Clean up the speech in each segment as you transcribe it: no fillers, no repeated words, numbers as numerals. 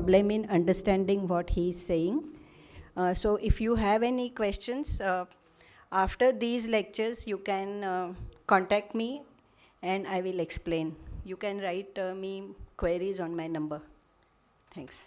problem in understanding what he is saying. So if you have any questions, after these lectures, you can contact me and I will explain. You can write me queries on my number. Thanks.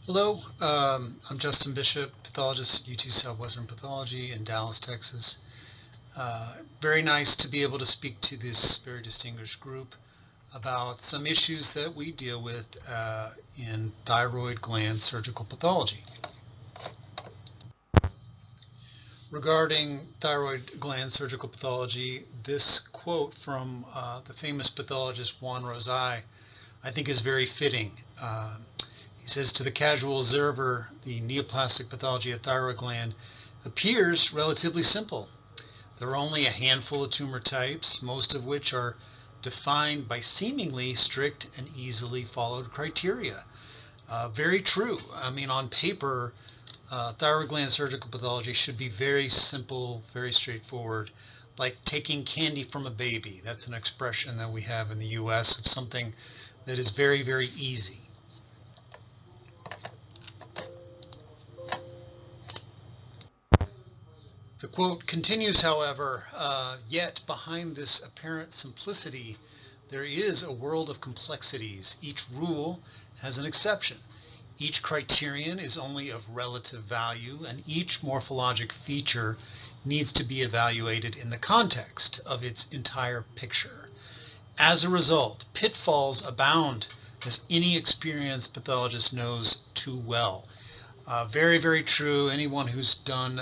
Hello, I'm Justin Bishop, pathologist at UT Southwestern Pathology in Dallas, Texas. Very nice to be able to speak to this very distinguished group about some issues that we deal with in thyroid gland surgical pathology. Regarding thyroid gland surgical pathology, this quote from the famous pathologist Juan Rosai I think is very fitting. He says, to the casual observer, the neoplastic pathology of thyroid gland appears relatively simple. There are only a handful of tumor types, most of which are defined by seemingly strict and easily followed criteria. Very true. I mean, on paper, thyroid gland surgical pathology should be very simple, very straightforward, like taking candy from a baby. That's an expression that we have in the US of something that is very, very easy. The quote continues, however, yet behind this apparent simplicity, there is a world of complexities. Each rule has an exception. Each criterion is only of relative value, and each morphologic feature needs to be evaluated in the context of its entire picture. As a result, pitfalls abound, as any experienced pathologist knows too well. Very, very true. Anyone who's done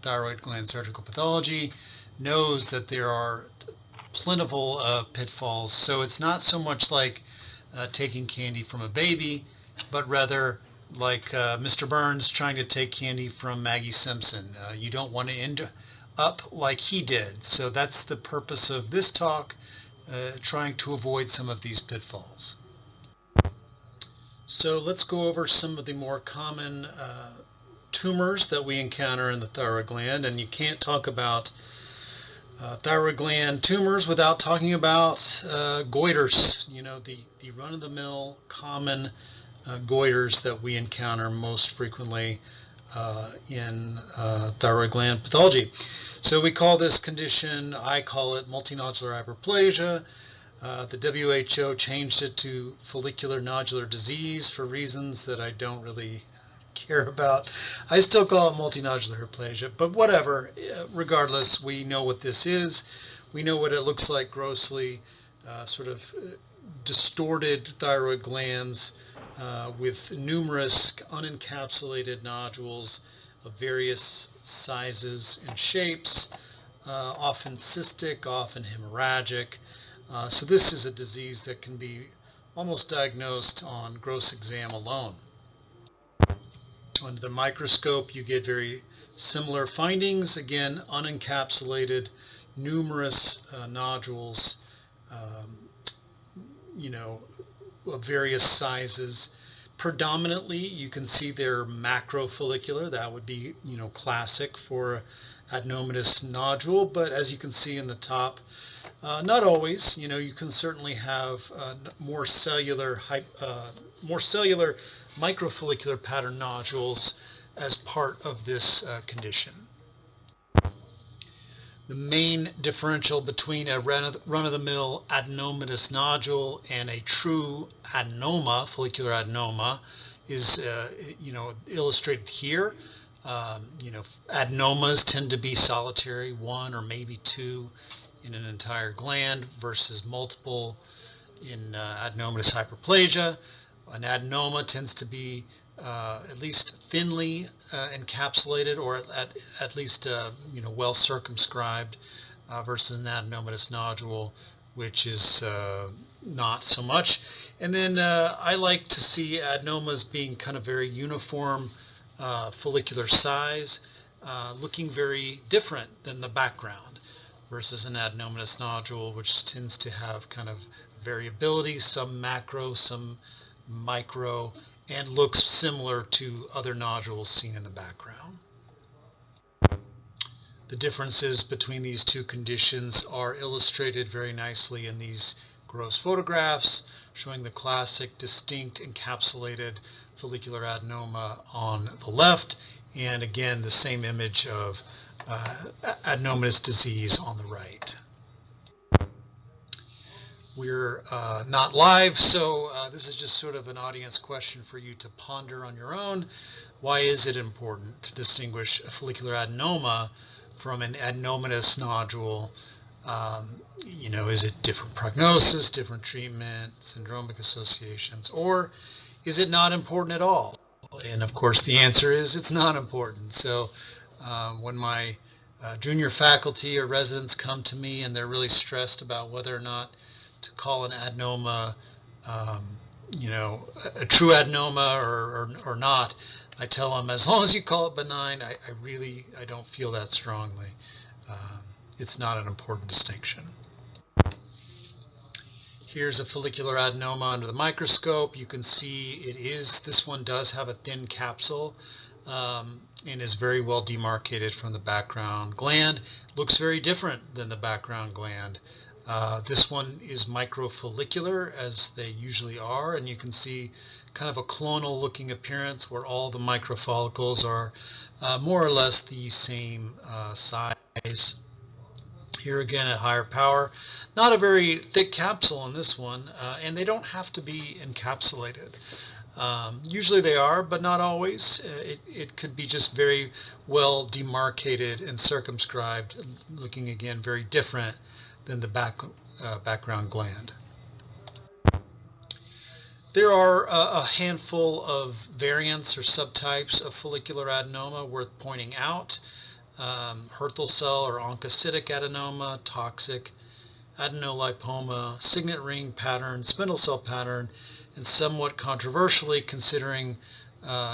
thyroid gland surgical pathology knows that there are plentiful pitfalls. So it's not so much like taking candy from a baby, but rather like Mr. Burns trying to take candy from Maggie Simpson. You don't want to end up like he did. So that's the purpose of this talk, trying to avoid some of these pitfalls. So let's go over some of the more common tumors that we encounter in the thyroid gland. And you can't talk about thyroid gland tumors without talking about goiters, you know, the run-of-the-mill common goiters that we encounter most frequently in thyroid gland pathology. So we call this condition, I call it multinodular hyperplasia. The WHO changed it to follicular nodular disease for reasons that I don't really care about. I still call it multinodular hyperplasia, but whatever. Regardless, we know what this is. We know what it looks like grossly, sort of distorted thyroid glands with numerous unencapsulated nodules of various sizes and shapes, often cystic, often hemorrhagic. So this is a disease that can be almost diagnosed on gross exam alone. Under the microscope, you get very similar findings. Again, unencapsulated, numerous nodules, you know, of various sizes. Predominantly, you can see they're macrofollicular. That would be, you know, classic for adenomatous nodule. But as you can see in the top, not always. You know, you can certainly have more cellular microfollicular pattern nodules as part of this condition. The main differential between a run-of-the-mill adenomatous nodule and a true adenoma, follicular adenoma, is you know, illustrated here. You know, adenomas tend to be solitary, one or maybe two in an entire gland versus multiple in adenomatous hyperplasia. An adenoma tends to be at least thinly encapsulated, or at least you know, well circumscribed, versus an adenomatous nodule, which is not so much. And then I like to see adenomas being kind of very uniform follicular size, looking very different than the background. versus an adenomatous nodule, which tends to have kind of variability, some macro, some micro, and looks similar to other nodules seen in the background. The differences between these two conditions are illustrated very nicely in these gross photographs showing the classic distinct encapsulated follicular adenoma on the left, and again the same image of adenomatous disease on the right. We're not live, so this is just sort of an audience question for you to ponder on your own. Why is it important to distinguish a follicular adenoma from an adenomatous nodule? Is it different prognosis, different treatment, syndromic associations, or is it not important at all? And of course, the answer is it's not important. So when my junior faculty or residents come to me and they're really stressed about whether or not to call an adenoma, a true adenoma or not, I tell them as long as you call it benign, I don't feel that strongly. It's not an important distinction. Here's a follicular adenoma under the microscope. You can see this one does have a thin capsule and is very well demarcated from the background gland. Looks very different than the background gland. This one is microfollicular, as they usually are, and you can see kind of a clonal looking appearance where all the microfollicles are more or less the same size. Here again at higher power, not a very thick capsule in this one, and they don't have to be encapsulated. Usually they are, but not always. It could be just very well demarcated and circumscribed, looking again very different than the background gland. There are a handful of variants or subtypes of follicular adenoma worth pointing out. Hürthle cell or oncocytic adenoma, toxic adenolipoma, signet ring pattern, spindle cell pattern, and somewhat controversially, considering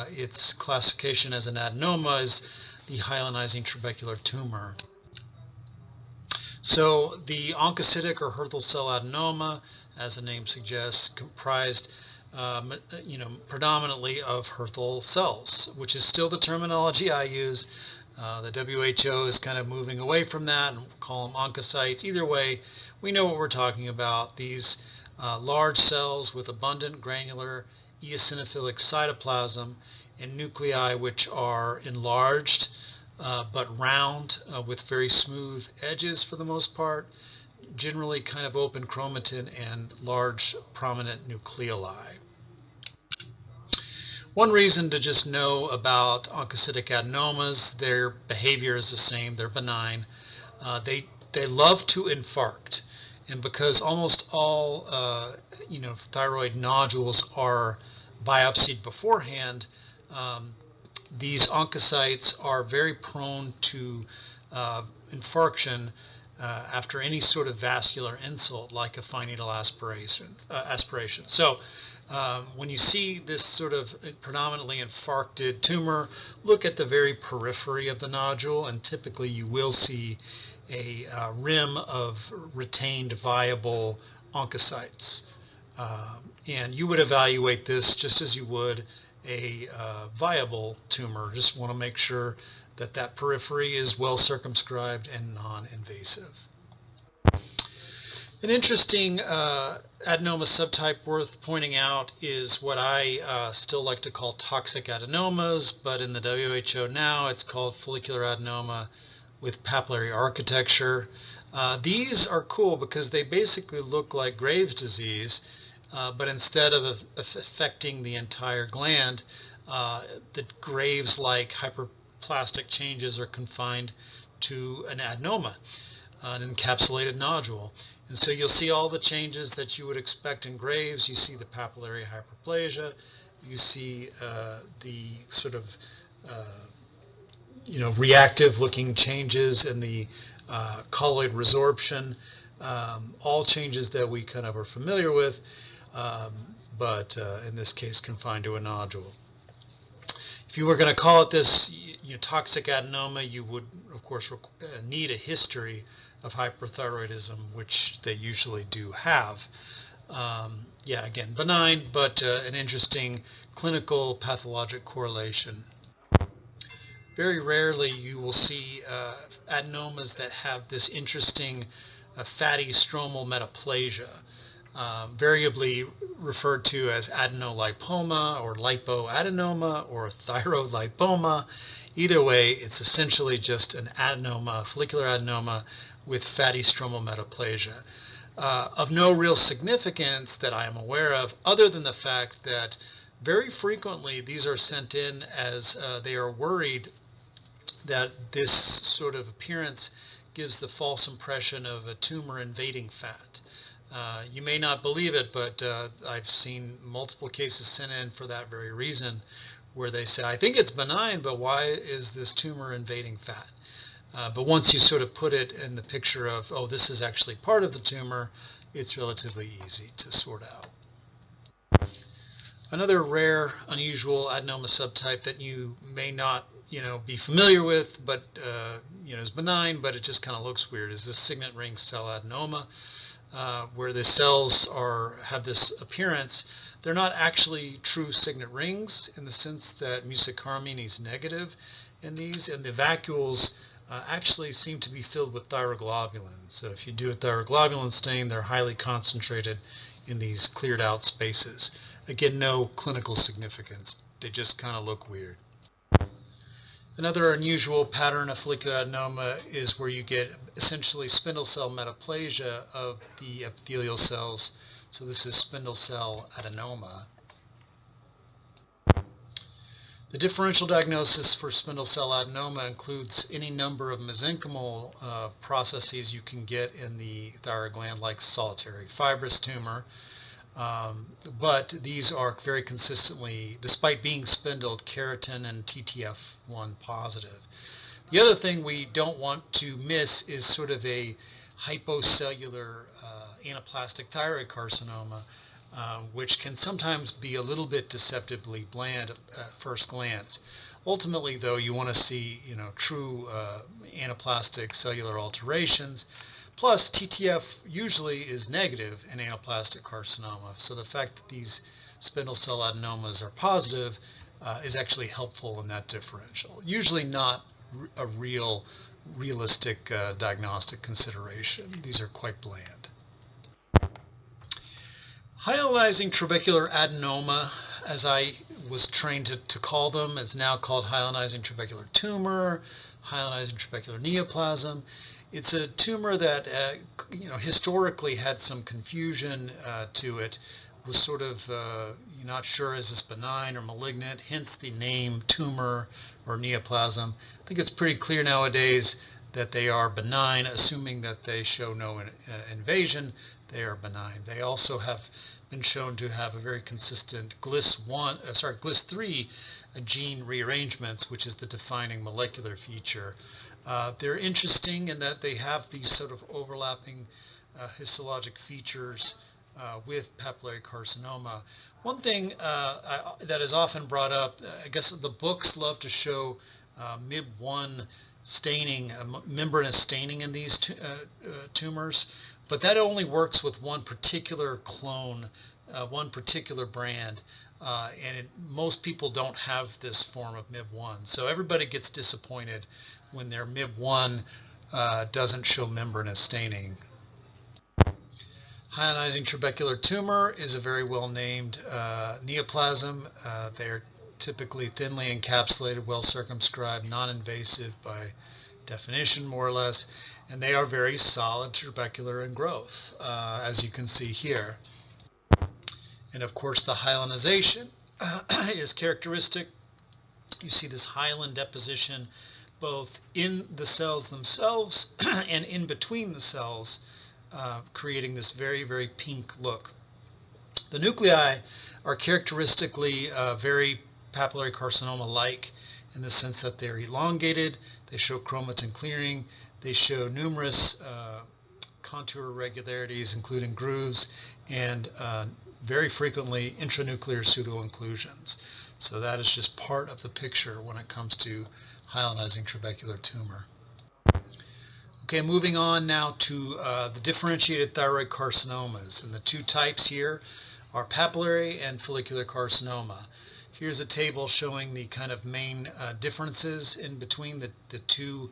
its classification as an adenoma, is the hyalinizing trabecular tumor. So the oncocytic or Hürthle cell adenoma, as the name suggests, comprised predominantly of Hürthle cells, which is still the terminology I use. The WHO is kind of moving away from that and call them oncocytes. Either way, we know what we're talking about. These large cells with abundant granular eosinophilic cytoplasm and nuclei which are enlarged but round with very smooth edges for the most part, generally kind of open chromatin and large prominent nucleoli. One reason to just know about oncocytic adenomas, their behavior is the same, they're benign. They love to infarct, and because almost all thyroid nodules are biopsied beforehand, these oncocytes are very prone to infarction after any sort of vascular insult like a fine needle aspiration. So when you see this sort of predominantly infarcted tumor, look at the very periphery of the nodule, and typically you will see a rim of retained viable oncocytes. And you would evaluate this just as you would a viable tumor. Just want to make sure that that periphery is well circumscribed and non-invasive. An interesting adenoma subtype worth pointing out is what I still like to call toxic adenomas, but in the WHO now it's called follicular adenoma with papillary architecture. These are cool because they basically look like Graves' disease, but instead of affecting the entire gland, the Graves-like hyperplastic changes are confined to an adenoma, an encapsulated nodule. And so you'll see all the changes that you would expect in Graves'. You see the papillary hyperplasia, you see the sort of reactive looking changes in the colloid resorption, all changes that we kind of are familiar with, but in this case confined to a nodule. If you were going to call it this toxic adenoma, you would of course need a history of hyperthyroidism, which they usually do have. Yeah, again, benign, but an interesting clinical pathologic correlation. Very rarely you will see adenomas that have this interesting fatty stromal metaplasia, variably referred to as adenolipoma or lipoadenoma or thyroidlipoma. Either way, it's essentially just an adenoma, follicular adenoma with fatty stromal metaplasia. Of no real significance that I am aware of, other than the fact that very frequently these are sent in as they are worried that this sort of appearance gives the false impression of a tumor invading fat. You may not believe it, but I've seen multiple cases sent in for that very reason, where they say, I think it's benign, but why is this tumor invading fat? But once you sort of put it in the picture of, oh, this is actually part of the tumor, it's relatively easy to sort out. Another rare, unusual adenoma subtype that you may not, be familiar with, but is benign, but it just kind of looks weird, is this signet ring cell adenoma, where the cells have this appearance. They're not actually true signet rings in the sense that music-harmony is negative in these, and the vacuoles actually seem to be filled with thyroglobulin. So if you do a thyroglobulin stain, they're highly concentrated in these cleared out spaces. Again, no clinical significance. They just kind of look weird. Another unusual pattern of follicular adenoma is where you get essentially spindle cell metaplasia of the epithelial cells. So this is spindle cell adenoma. The differential diagnosis for spindle cell adenoma includes any number of mesenchymal processes you can get in the thyroid gland, like solitary fibrous tumor. But these are very consistently, despite being spindled, keratin and TTF1 positive. The other thing we don't want to miss is sort of a hypocellular anaplastic thyroid carcinoma, which can sometimes be a little bit deceptively bland at first glance. Ultimately, though, you want to see, true anaplastic cellular alterations. Plus, TTF usually is negative in anaplastic carcinoma, so the fact that these spindle cell adenomas are positive is actually helpful in that differential. Usually not a realistic diagnostic consideration. These are quite bland. Hyalinizing trabecular adenoma, as I was trained to call them, is now called hyalinizing trabecular tumor, hyalinizing trabecular neoplasm. It's a tumor that, historically had some confusion to it. Was sort of you're not sure, is this benign or malignant, hence the name tumor or neoplasm. I think it's pretty clear nowadays that they are benign, assuming that they show no invasion. They are benign. They also have been shown to have a very consistent GLIS3 gene rearrangements, which is the defining molecular feature. They're interesting in that they have these sort of overlapping histologic features with papillary carcinoma. One thing that is often brought up, I guess the books love to show MIB1 staining, membranous staining in these tumors, but that only works with one particular clone, one particular brand, and most people don't have this form of MIB1. So everybody gets disappointed when their MIB1 doesn't show membranous staining. Hyalinizing trabecular tumor is a very well-named neoplasm. They are typically thinly encapsulated, well circumscribed, non-invasive by definition, more or less, and they are very solid trabecular in growth, as you can see here. And of course, the hyalinization is characteristic. You see this hyaline deposition both in the cells themselves and in between the cells, creating this very, very pink look. The nuclei are characteristically very papillary carcinoma-like in the sense that they're elongated, they show chromatin clearing, they show numerous contour irregularities, including grooves, and very frequently intranuclear pseudo-inclusions. So that is just part of the picture when it comes to hyalinizing trabecular tumor. Okay, moving on now to the differentiated thyroid carcinomas. And the two types here are papillary and follicular carcinoma. Here's a table showing the kind of main differences in between the two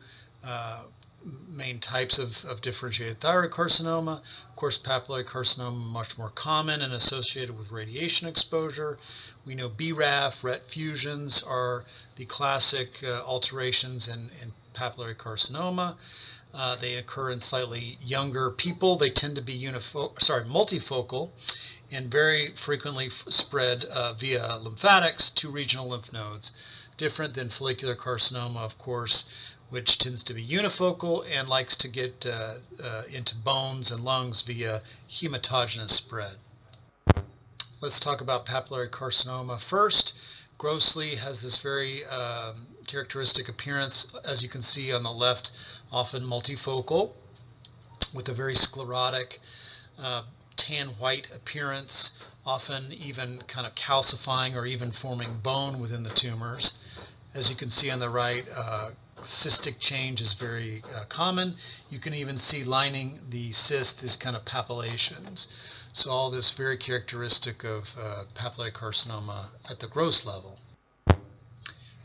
main types of differentiated thyroid carcinoma. Of course, papillary carcinoma much more common and associated with radiation exposure. We know BRAF, RET fusions are the classic alterations in papillary carcinoma. They occur in slightly younger people. They tend to be multifocal and very frequently spread via lymphatics to regional lymph nodes, different than follicular carcinoma, of course, which tends to be unifocal and likes to get into bones and lungs via hematogenous spread. Let's talk about papillary carcinoma first. Grossly has this very characteristic appearance, as you can see on the left, often multifocal with a very sclerotic tan white appearance, often even kind of calcifying or even forming bone within the tumors. As you can see on the right, cystic change is very common. You can even see lining the cyst, these kind of papillations. So all this very characteristic of papillary carcinoma at the gross level.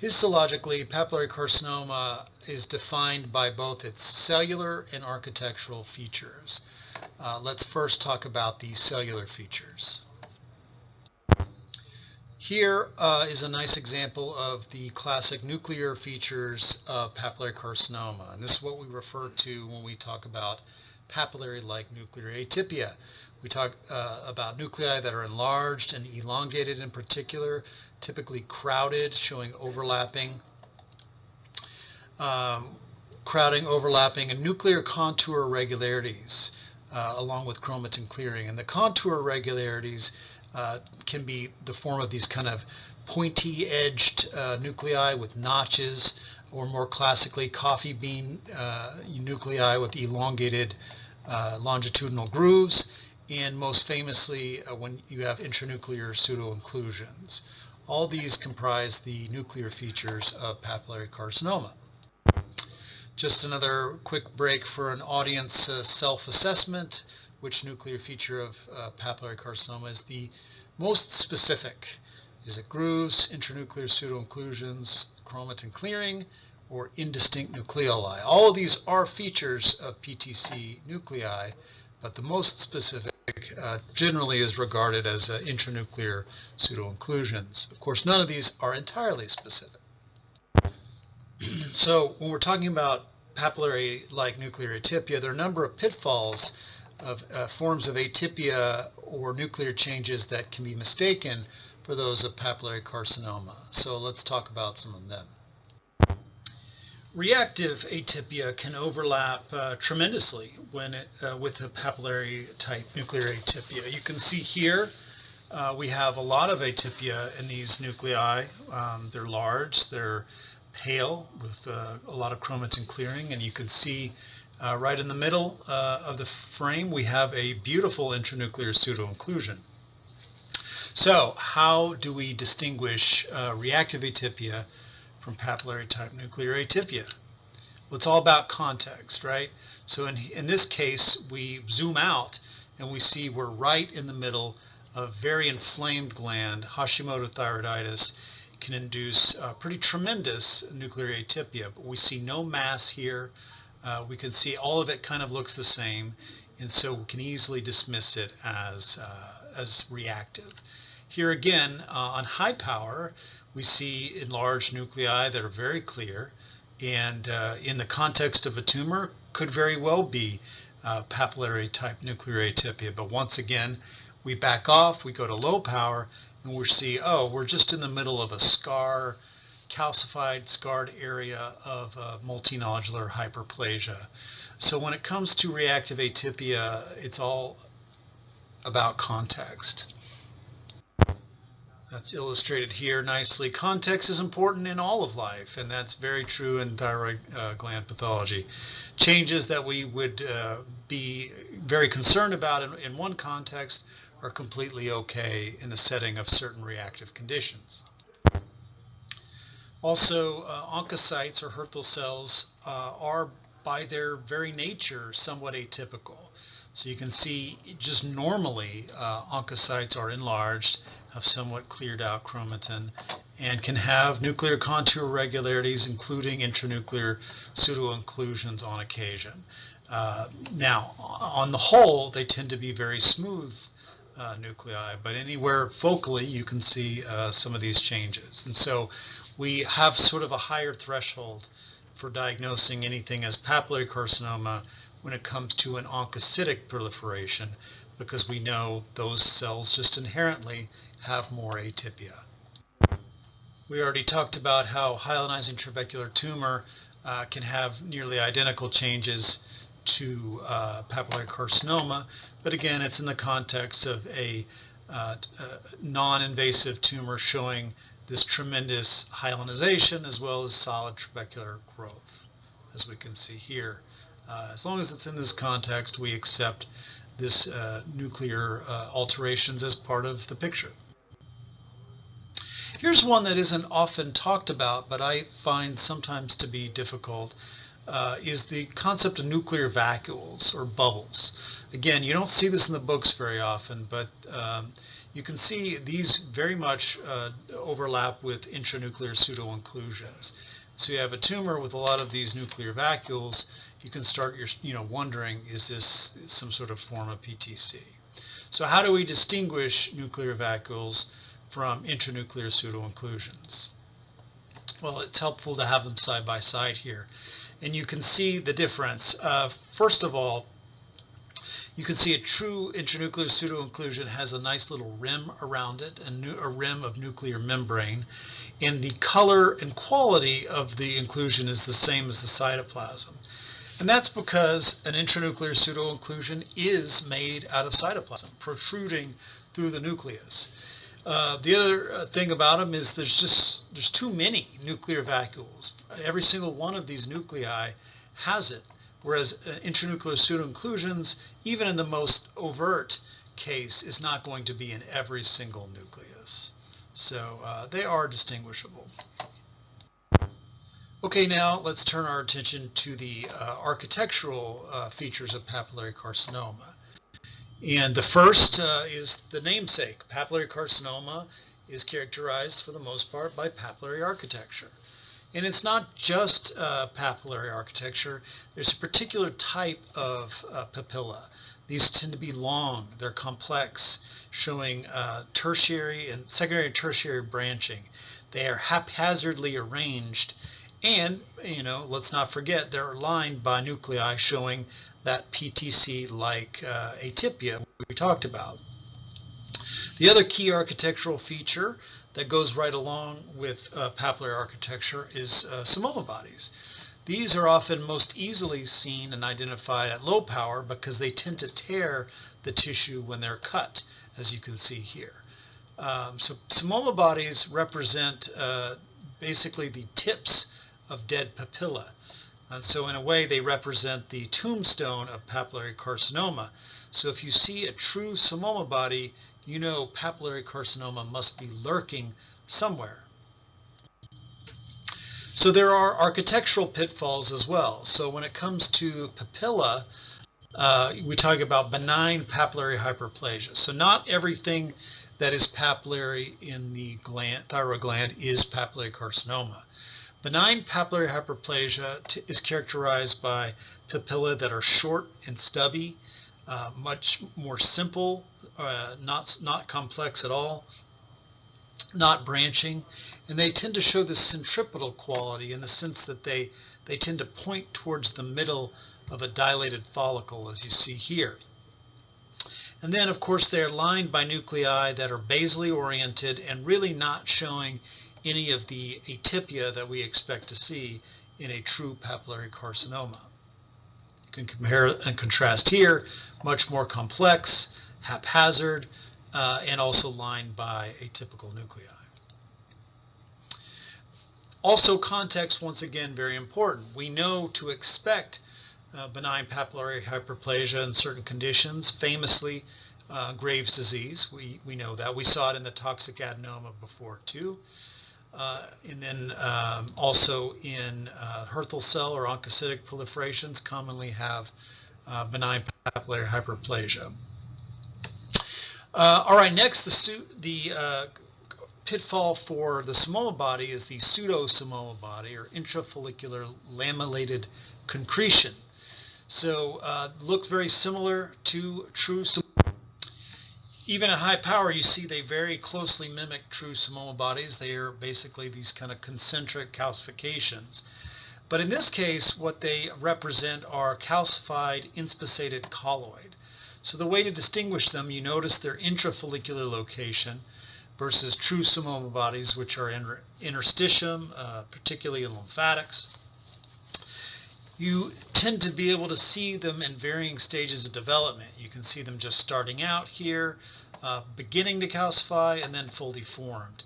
Histologically, papillary carcinoma is defined by both its cellular and architectural features. Let's first talk about the cellular features. Here is a nice example of the classic nuclear features of papillary carcinoma, and this is what we refer to when we talk about papillary-like nuclear atypia. We talk about nuclei that are enlarged and elongated in particular, typically crowded, showing overlapping, overlapping, and nuclear contour irregularities, along with chromatin clearing. And the contour irregularities can be the form of these kind of pointy-edged nuclei with notches, or more classically, coffee bean nuclei with elongated longitudinal grooves, and most famously when you have intranuclear pseudoinclusions. All these comprise the nuclear features of papillary carcinoma. Just another quick break for an audience self-assessment. Which nuclear feature of papillary carcinoma is the most specific? Is it grooves, intranuclear pseudoinclusions, chromatin clearing, or indistinct nucleoli? All of these are features of PTC nuclei, but the most specific generally is regarded as intranuclear pseudoinclusions. Of course, none of these are entirely specific. So when we're talking about papillary-like nuclear atypia, there are a number of pitfalls of forms of atypia or nuclear changes that can be mistaken for those of papillary carcinoma. So let's talk about some of them. Reactive atypia can overlap tremendously when with a papillary type nuclear atypia. You can see here we have a lot of atypia in these nuclei. They're large, they're pale with a lot of chromatin clearing, and you can see right in the middle of the frame we have a beautiful intranuclear pseudoinclusion. So how do we distinguish reactive atypia from papillary type nuclear atypia? Well, it's all about context, right? So in this case, we zoom out and we see we're right in the middle of a very inflamed gland. Hashimoto thyroiditis can induce pretty tremendous nuclear atypia, but we see no mass here. We can see all of it kind of looks the same, and so we can easily dismiss it as reactive. Here again, on high power, we see enlarged nuclei that are very clear, and in the context of a tumor, could very well be papillary type nuclear atypia. But once again, we back off, we go to low power, and we see, oh, we're just in the middle of a calcified, scarred area of multinodular hyperplasia. So when it comes to reactive atypia, it's all about context. That's illustrated here nicely. Context is important in all of life, and that's very true in thyroid gland pathology. Changes that we would be very concerned about in one context are completely okay in the setting of certain reactive conditions. Also, oncocytes or Hürthle cells are by their very nature, somewhat atypical. So you can see just normally oncocytes are enlarged, have somewhat cleared out chromatin, and can have nuclear contour irregularities, including intranuclear pseudo-inclusions on occasion. Now, on the whole, they tend to be very smooth nuclei, but anywhere focally you can see some of these changes. And so we have sort of a higher threshold for diagnosing anything as papillary carcinoma when it comes to an oncocytic proliferation, because we know those cells just inherently have more atypia. We already talked about how hyalinizing trabecular tumor can have nearly identical changes to papillary carcinoma, but again, it's in the context of a non-invasive tumor showing this tremendous hyalinization as well as solid trabecular growth, as we can see here. As long as it's in this context, we accept this nuclear alterations as part of the picture. Here's one that isn't often talked about, but I find sometimes to be difficult, is the concept of nuclear vacuoles or bubbles. Again, you don't see this in the books very often, but you can see these very much overlap with intranuclear pseudo-inclusions. So you have a tumor with a lot of these nuclear vacuoles. You can start wondering, is this some sort of form of PTC? So how do we distinguish nuclear vacuoles from intranuclear pseudo-inclusions? Well, it's helpful to have them side by side here. And you can see the difference. First of all, you can see a true intranuclear pseudo-inclusion has a nice little rim around it, a rim of nuclear membrane, and the color and quality of the inclusion is the same as the cytoplasm. And that's because an intranuclear pseudo-inclusion is made out of cytoplasm, protruding through the nucleus. The other thing about them is there's too many nuclear vacuoles. Every single one of these nuclei has it, whereas intranuclear pseudo-inclusions, even in the most overt case, is not going to be in every single nucleus. So they are distinguishable. Okay, now let's turn our attention to the architectural features of papillary carcinoma. And the first is the namesake. Papillary carcinoma is characterized for the most part by papillary architecture. And it's not just papillary architecture. There's a particular type of papilla. These tend to be long, they're complex, showing tertiary and secondary and tertiary branching. They are haphazardly arranged, and let's not forget they're lined by nuclei showing that PTC-like atypia we talked about. The other key architectural feature that goes right along with papillary architecture is psammoma bodies. These are often most easily seen and identified at low power because they tend to tear the tissue when they're cut, as you can see here. So psammoma bodies represent basically the tips of dead papilla. And so in a way they represent the tombstone of papillary carcinoma. So if you see a true psammoma body, you know papillary carcinoma must be lurking somewhere. So there are architectural pitfalls as well. So when it comes to papilla, we talk about benign papillary hyperplasia. So not everything that is papillary in the thyroid gland is papillary carcinoma. Benign papillary hyperplasia is characterized by papilla that are short and stubby, much more simple, not complex at all, not branching, and they tend to show this centripetal quality in the sense that they tend to point towards the middle of a dilated follicle, as you see here. And then, of course, they're lined by nuclei that are basally oriented and really not showing any of the atypia that we expect to see in a true papillary carcinoma. You can compare and contrast here, much more complex, haphazard, and also lined by atypical nuclei. Also, context, once again, very important. We know to expect benign papillary hyperplasia in certain conditions, famously Graves' disease. We know that. We saw it in the toxic adenoma before too. and then also in Hürthle cell or oncocytic proliferations commonly have benign papillary hyperplasia. All right, next the pitfall for the Simoa body is the pseudo-Simoa body, or intrafollicular lamellated concretion. So look very similar to true Simoa. Even at high power, you see they very closely mimic true Simoa bodies. They are basically these kind of concentric calcifications. But in this case, what they represent are calcified inspissated colloid. So the way to distinguish them, you notice their intrafollicular location versus true Simoa bodies, which are in interstitium, particularly in lymphatics. You tend to be able to see them in varying stages of development. You can see them just starting out here, beginning to calcify, and then fully formed.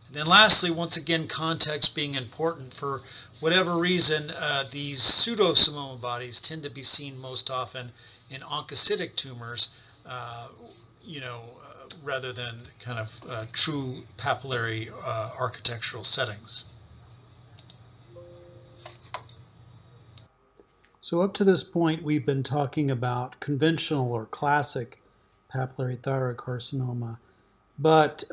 And then lastly, once again, context being important. For whatever reason, these pseudo-Simoa bodies tend to be seen most often in oncocytic tumors, rather than kind of true papillary architectural settings. So up to this point, we've been talking about conventional or classic papillary thyroid carcinoma, but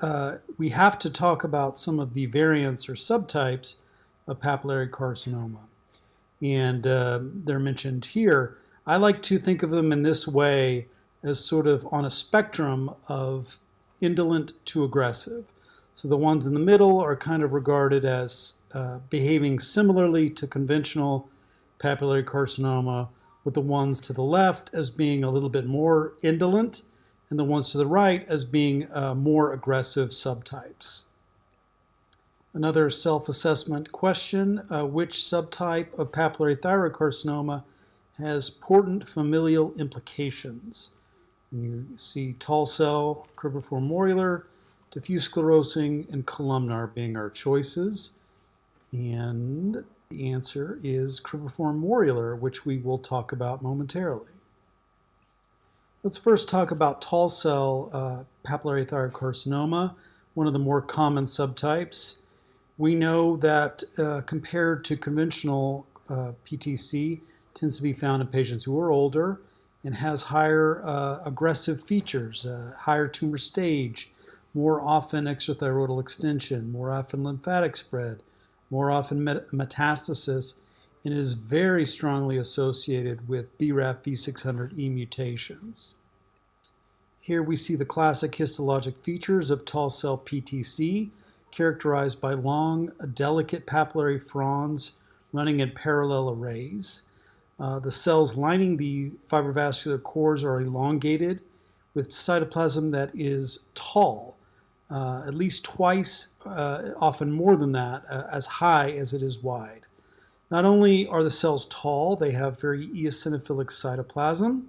we have to talk about some of the variants or subtypes of papillary carcinoma. And they're mentioned here. I like to think of them in this way as sort of on a spectrum of indolent to aggressive. So the ones in the middle are kind of regarded as behaving similarly to conventional papillary carcinoma, with the ones to the left as being a little bit more indolent, and the ones to the right as being more aggressive subtypes. Another self-assessment question, which subtype of papillary thyroid carcinoma has important familial implications? You see tall cell, cribriform morular, diffuse sclerosing, and columnar being our choices. And the answer is cribriform morular, which we will talk about momentarily. Let's first talk about tall cell papillary thyroid carcinoma, one of the more common subtypes. We know that compared to conventional PTC, tends to be found in patients who are older and has higher aggressive features, higher tumor stage, more often extrathyroidal extension, more often lymphatic spread, more often metastasis, and is very strongly associated with BRAF V600E mutations. Here we see the classic histologic features of tall cell PTC, characterized by long, delicate papillary fronds running in parallel arrays. The cells lining the fibrovascular cores are elongated with cytoplasm that is tall, at least twice, often more than that, as high as it is wide. Not only are the cells tall, they have very eosinophilic cytoplasm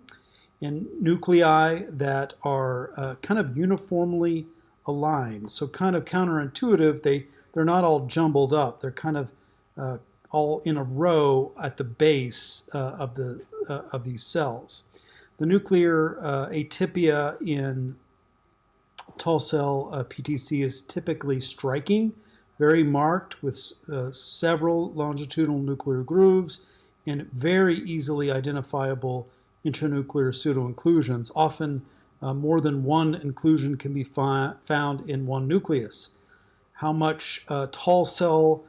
and nuclei that are kind of uniformly aligned. So kind of counterintuitive, they're not all jumbled up. They're kind of all in a row at the base of these cells. The nuclear atypia in tall cell PTC is typically striking, very marked with several longitudinal nuclear grooves and very easily identifiable intranuclear pseudoinclusions. Often more than one inclusion can be found in one nucleus. How much tall cell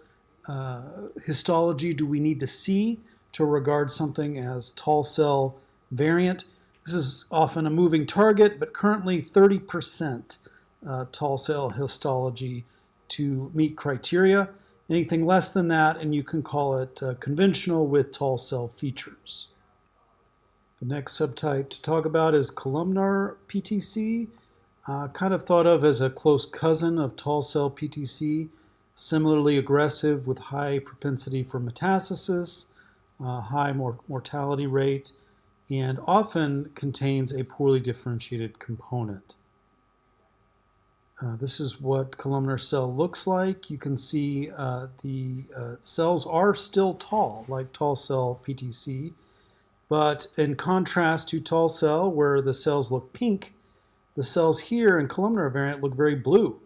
histology do we need to see to regard something as tall cell variant? This is often a moving target, but currently 30% tall cell histology to meet criteria. Anything less than that, and you can call it conventional with tall cell features. The next subtype to talk about is columnar PTC, kind of thought of as a close cousin of tall cell PTC, similarly aggressive with high propensity for metastasis, high mortality rate, and often contains a poorly differentiated component. This is what columnar cell looks like. You can see the cells are still tall, like tall cell PTC, but in contrast to tall cell, where the cells look pink, the cells here in columnar variant look very blue.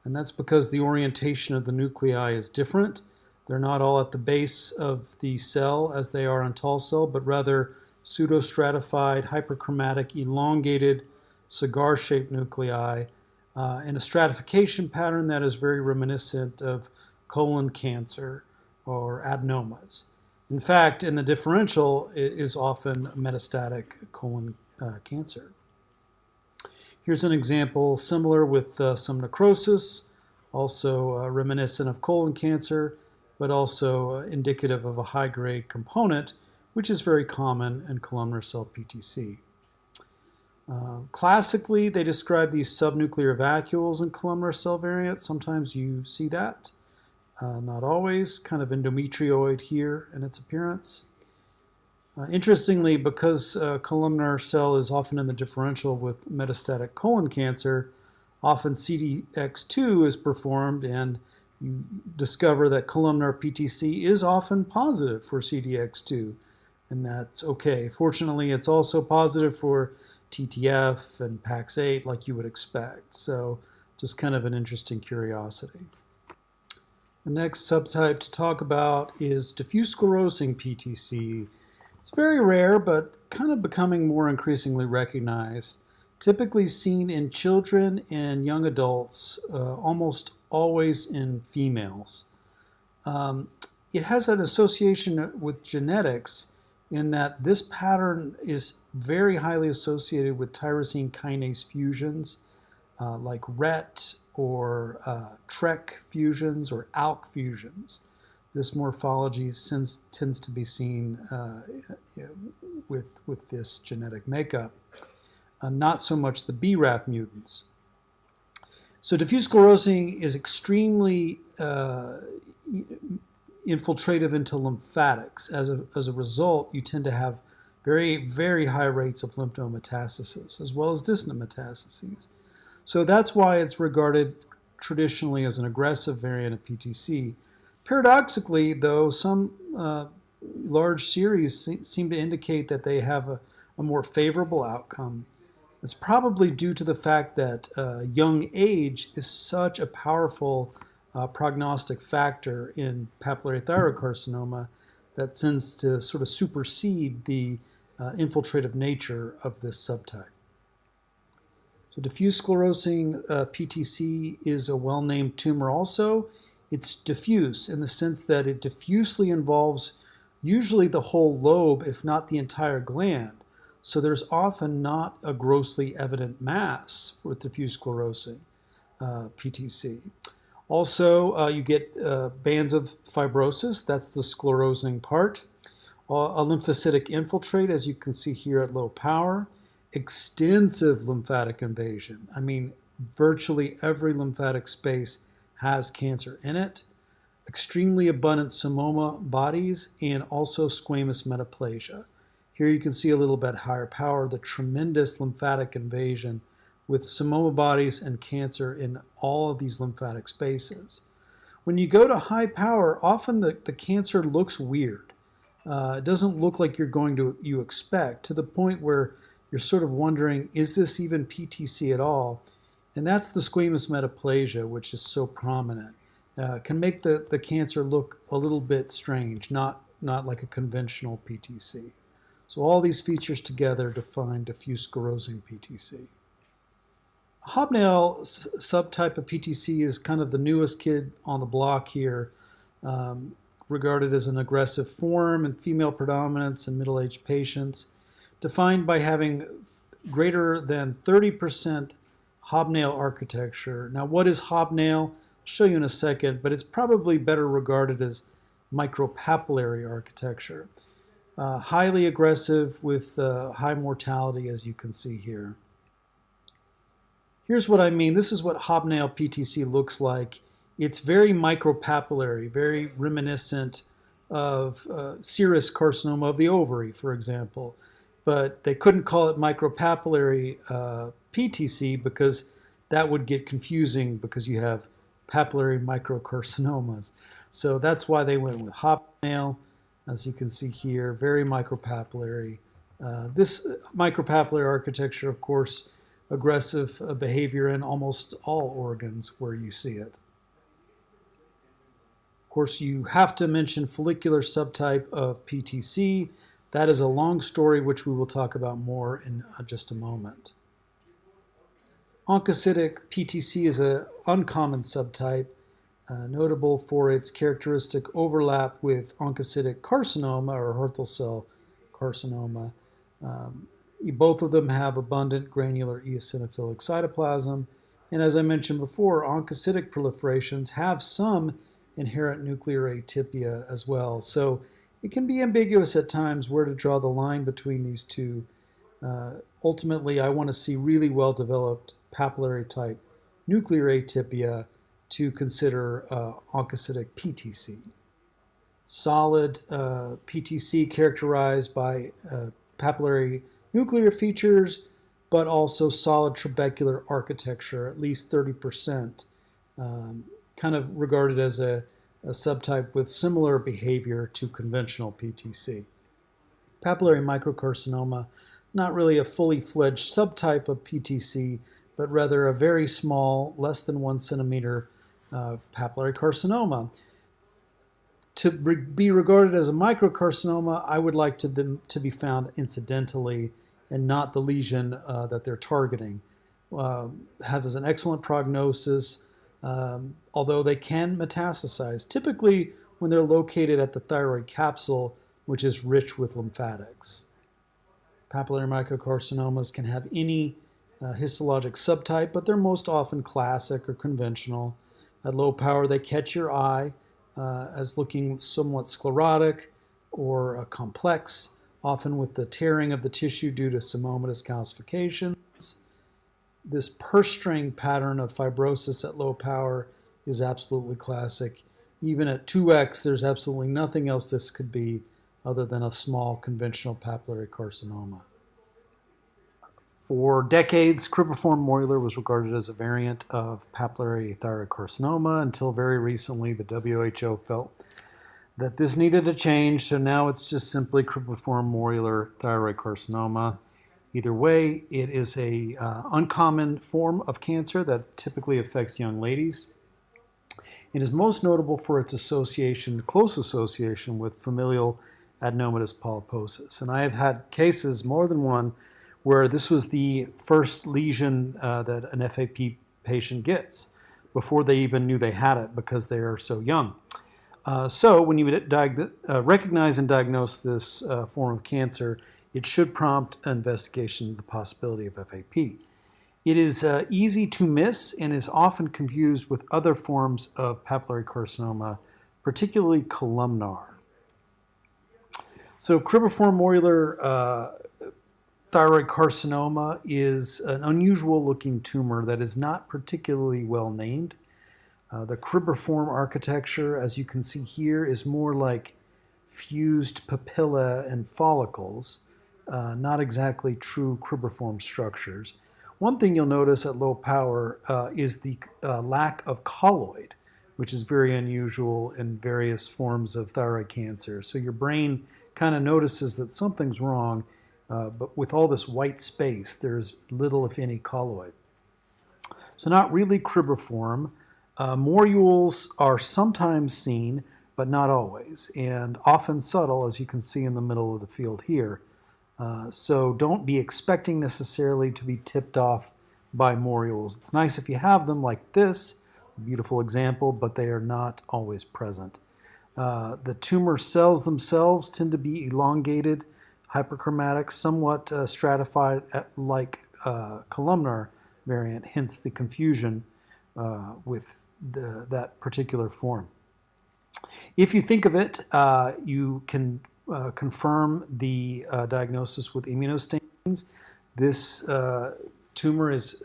And that's because the orientation of the nuclei is different. They're not all at the base of the cell as they are on tall cell, but rather pseudostratified, hyperchromatic, elongated, cigar-shaped nuclei in a stratification pattern that is very reminiscent of colon cancer or adenomas. In fact, in the differential, it is often metastatic colon cancer. Here's an example similar with some necrosis, also reminiscent of colon cancer, but also indicative of a high-grade component, which is very common in columnar cell PTC. Classically, they describe these subnuclear vacuoles in columnar cell variants. Sometimes you see that, not always, kind of endometrioid here in its appearance. Interestingly, because columnar cell is often in the differential with metastatic colon cancer, often CDX2 is performed, and you discover that columnar PTC is often positive for CDX2, and that's okay. Fortunately, it's also positive for TTF and PAX8 like you would expect, so just kind of an interesting curiosity. The next subtype to talk about is diffuse sclerosing PTC. It's very rare, but kind of becoming more increasingly recognized. Typically seen in children and young adults, almost always in females. It has an association with genetics in that this pattern is very highly associated with tyrosine kinase fusions like RET or TREC fusions or ALK fusions. This morphology tends to be seen with this genetic makeup, not so much the BRAF mutants. So diffuse sclerosing is extremely infiltrative into lymphatics. As a result, you tend to have very, very high rates of lymph node metastasis, as well as distant metastases. So that's why it's regarded traditionally as an aggressive variant of PTC. Paradoxically, though, some large series seem to indicate that they have a more favorable outcome. It's probably due to the fact that young age is such a powerful prognostic factor in papillary thyroid carcinoma that tends to sort of supersede the infiltrative nature of this subtype. So diffuse sclerosing PTC is a well-named tumor also. It's diffuse in the sense that it diffusely involves usually the whole lobe, if not the entire gland. So there's often not a grossly evident mass with diffuse sclerosing PTC. Also, you get bands of fibrosis, that's the sclerosing part. A lymphocytic infiltrate, as you can see here at low power. Extensive lymphatic invasion. I mean, virtually every lymphatic space has cancer in it. Extremely abundant psammoma bodies and also squamous metaplasia. Here you can see a little bit higher power, the tremendous lymphatic invasion with psammoma bodies and cancer in all of these lymphatic spaces. When you go to high power, often the cancer looks weird. It doesn't look like you expect, to the point where you're sort of wondering, is this even PTC at all? And that's the squamous metaplasia, which is so prominent. Can make the cancer look a little bit strange, not like a conventional PTC. So all these features together define diffuse sclerosing PTC. Hobnail subtype of PTC is kind of the newest kid on the block here, regarded as an aggressive form in female predominance in middle-aged patients, defined by having greater than 30% hobnail architecture. Now, what is hobnail? I'll show you in a second, but it's probably better regarded as micropapillary architecture. Highly aggressive with high mortality, as you can see here. Here's what I mean. This is what hobnail PTC looks like. It's very micropapillary, very reminiscent of serous carcinoma of the ovary, for example. But they couldn't call it micropapillary PTC because that would get confusing because you have papillary microcarcinomas. So that's why they went with hobnail. As you can see here, very micropapillary. This micropapillary architecture, of course, aggressive behavior in almost all organs where you see it. Of course, you have to mention follicular subtype of PTC. That is a long story which we will talk about more in just a moment. Oncocytic PTC is an uncommon subtype, notable for its characteristic overlap with oncocytic carcinoma or Hürthle cell carcinoma. Both of them have abundant granular eosinophilic cytoplasm, and as I mentioned before, oncocytic proliferations have some inherent nuclear atypia as well. So it can be ambiguous at times where to draw the line between these two. Ultimately, I want to see really well-developed papillary type nuclear atypia to consider oncocytic PTC. Solid PTC characterized by papillary nuclear features, but also solid trabecular architecture, at least 30%, kind of regarded as a subtype with similar behavior to conventional PTC. Papillary microcarcinoma, not really a fully fledged subtype of PTC, but rather a very small, less than 1 centimeter papillary carcinoma. To be regarded as a microcarcinoma, I would like them to be found incidentally and not the lesion that they're targeting. Has an excellent prognosis, although they can metastasize, typically when they're located at the thyroid capsule, which is rich with lymphatics. Papillary microcarcinomas can have any histologic subtype, but they're most often classic or conventional. At low power, they catch your eye as looking somewhat sclerotic or complex, often with the tearing of the tissue due to pseumomatous calcifications. This purse string pattern of fibrosis at low power is absolutely classic. Even at 2x, there's absolutely nothing else this could be other than a small conventional papillary carcinoma. For decades, cribriform moiler was regarded as a variant of papillary thyroid carcinoma until very recently the WHO felt that this needed a change, so now it's just simply cribriform moiler thyroid carcinoma. Either way, it is a uncommon form of cancer that typically affects young ladies. It is most notable for its close association with familial adenomatous polyposis. And I have had cases, more than one, where this was the first lesion that an FAP patient gets before they even knew they had it because they are so young. So when you recognize and diagnose this form of cancer, it should prompt an investigation of the possibility of FAP. It is easy to miss and is often confused with other forms of papillary carcinoma, particularly columnar. So cribriform moiler thyroid carcinoma is an unusual looking tumor that is not particularly well named. The cribriform architecture, as you can see here, is more like fused papilla and follicles, not exactly true cribriform structures. One thing you'll notice at low power is the lack of colloid, which is very unusual in various forms of thyroid cancer. So your brain kind of notices that something's wrong, but with all this white space, there's little, if any, colloid. So not really cribriform. Morules are sometimes seen, but not always, and often subtle, as you can see in the middle of the field here. So don't be expecting necessarily to be tipped off by morules. It's nice if you have them like this, beautiful example, but they are not always present. The tumor cells themselves tend to be elongated, hyperchromatic, somewhat stratified like columnar variant, hence the confusion with that particular form. If you think of it, you can confirm the diagnosis with immunostains. This tumor is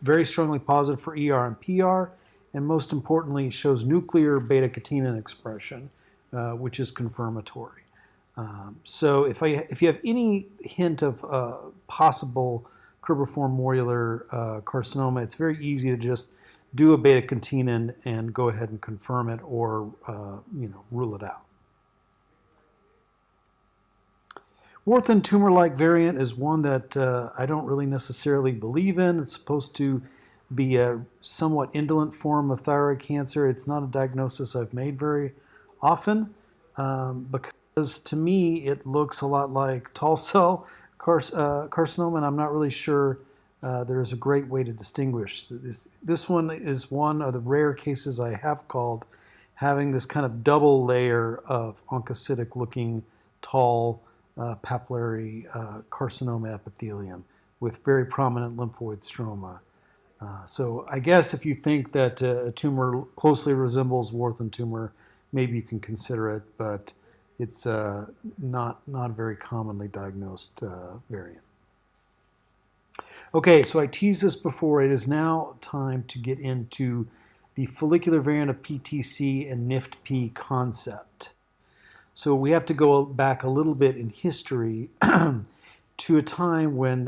very strongly positive for ER and PR, and most importantly, shows nuclear beta-catenin expression, which is confirmatory. So if you have any hint of possible cribriform moiler carcinoma, it's very easy to just do a beta-catenin and go ahead and confirm it or rule it out. Orphan tumor-like variant is one that I don't really necessarily believe in. It's supposed to be a somewhat indolent form of thyroid cancer. It's not a diagnosis I've made very often because to me it looks a lot like tall cell carcinoma, and I'm not really sure there's a great way to distinguish. This one is one of the rare cases I have called having this kind of double layer of oncocytic looking tall papillary carcinoma epithelium with very prominent lymphoid stroma. So I guess if you think that a tumor closely resembles Warthin tumor, maybe you can consider it, but it's not a very commonly diagnosed variant. Okay, so I teased this before. It is now time to get into the follicular variant of PTC and NIFT-P concept. So we have to go back a little bit in history to a time when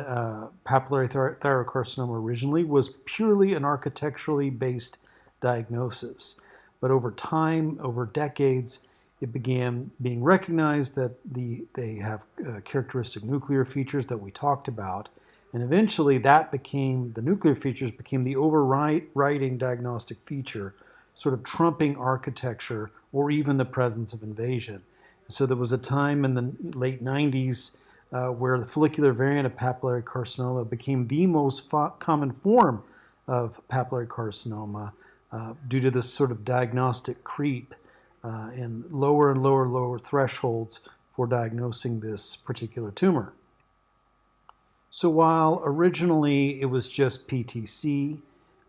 papillary thyroid carcinoma originally was purely an architecturally based diagnosis. But over time, over decades, it began being recognized that they have characteristic nuclear features that we talked about. And eventually the nuclear features became the overriding diagnostic feature, sort of trumping architecture or even the presence of invasion. So there was a time in the late 90s where the follicular variant of papillary carcinoma became the most common form of papillary carcinoma due to this sort of diagnostic creep and lower thresholds for diagnosing this particular tumor. So while originally it was just PTC,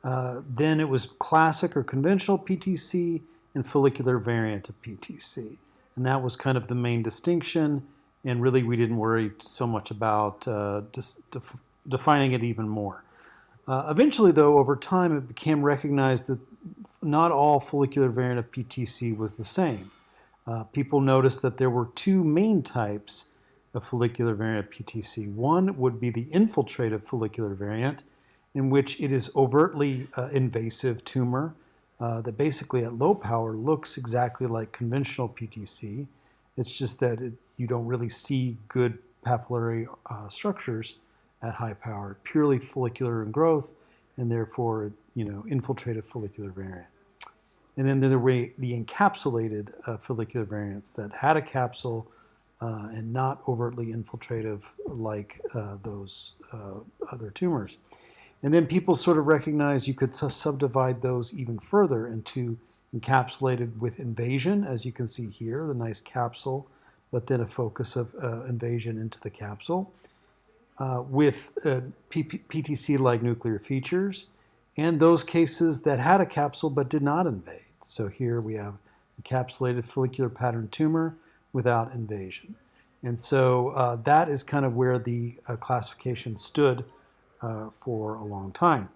then it was classic or conventional PTC and follicular variant of PTC. And that was kind of the main distinction. And really, we didn't worry so much about defining it even more. Eventually, though, over time, it became recognized that not all follicular variant of PTC was the same. People noticed that there were two main types of follicular variant of PTC. One would be the infiltrative follicular variant, in which it is overtly invasive tumor that basically at low power looks exactly like conventional PTC. It's just that you don't really see good papillary structures at high power, purely follicular in growth, and therefore, infiltrative follicular variant. And then there were the encapsulated follicular variants that had a capsule and not overtly infiltrative like those other tumors. And then people sort of recognized you could subdivide those even further into encapsulated with invasion, as you can see here, the nice capsule, but then a focus of invasion into the capsule, with PTC-like nuclear features, and those cases that had a capsule but did not invade. So here we have encapsulated follicular pattern tumor without invasion. And so that is kind of where the classification stood for a long time.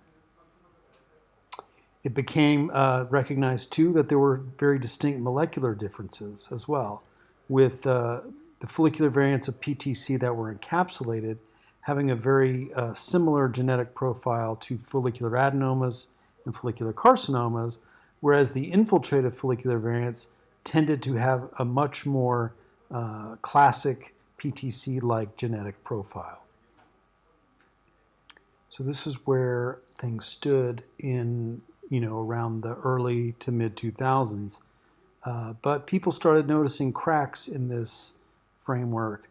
It became recognized, too, that there were very distinct molecular differences as well, with the follicular variants of PTC that were encapsulated having a very similar genetic profile to follicular adenomas and follicular carcinomas, whereas the infiltrative follicular variants tended to have a much more classic PTC-like genetic profile. So this is where things stood in, around the early to mid 2000s. But people started noticing cracks in this framework.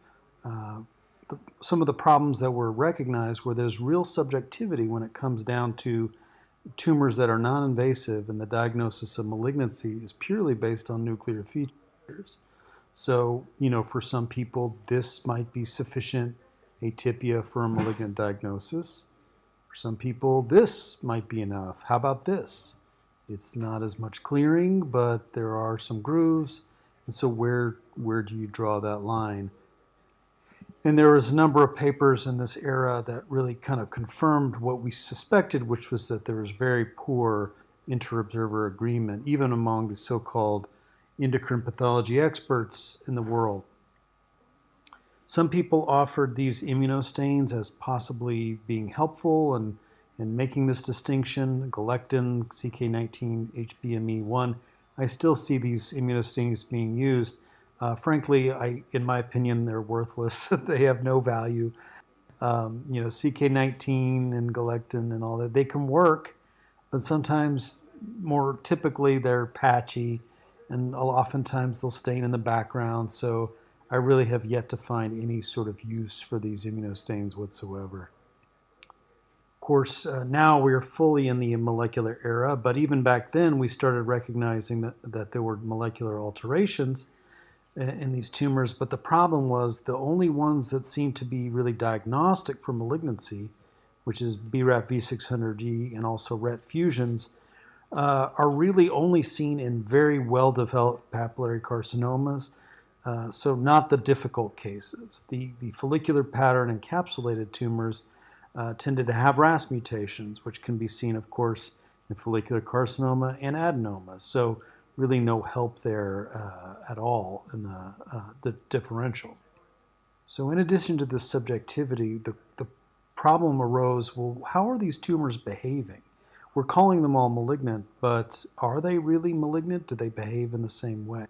Some of the problems that were recognized were there's real subjectivity when it comes down to tumors that are non-invasive, and the diagnosis of malignancy is purely based on nuclear features. So, for some people, this might be sufficient atypia for a malignant diagnosis. For some people, this might be enough. How about this? It's not as much clearing, but there are some grooves. And so where do you draw that line? And there was a number of papers in this era that really kind of confirmed what we suspected, which was that there was very poor inter-observer agreement, even among the so-called endocrine pathology experts in the world. Some people offered these immunostains as possibly being helpful in making this distinction, galectin, CK19, HBME1. I still see these immunostains being used, Frankly, in my opinion, they're worthless. They have no value. CK19 and galectin and all that, they can work, but sometimes, more typically, they're patchy, and oftentimes they'll stain in the background. So I really have yet to find any sort of use for these immunostains whatsoever. Of course, now we're fully in the molecular era, but even back then we started recognizing that there were molecular alterations in these tumors, but the problem was the only ones that seemed to be really diagnostic for malignancy, which is BRAF V600E and also RET fusions, are really only seen in very well-developed papillary carcinomas, so not the difficult cases. The follicular pattern encapsulated tumors tended to have RAS mutations, which can be seen, of course, in follicular carcinoma and adenoma. So really no help there at all in the differential. So in addition to this subjectivity, the problem arose, well, how are these tumors behaving? We're calling them all malignant, but are they really malignant? Do they behave in the same way?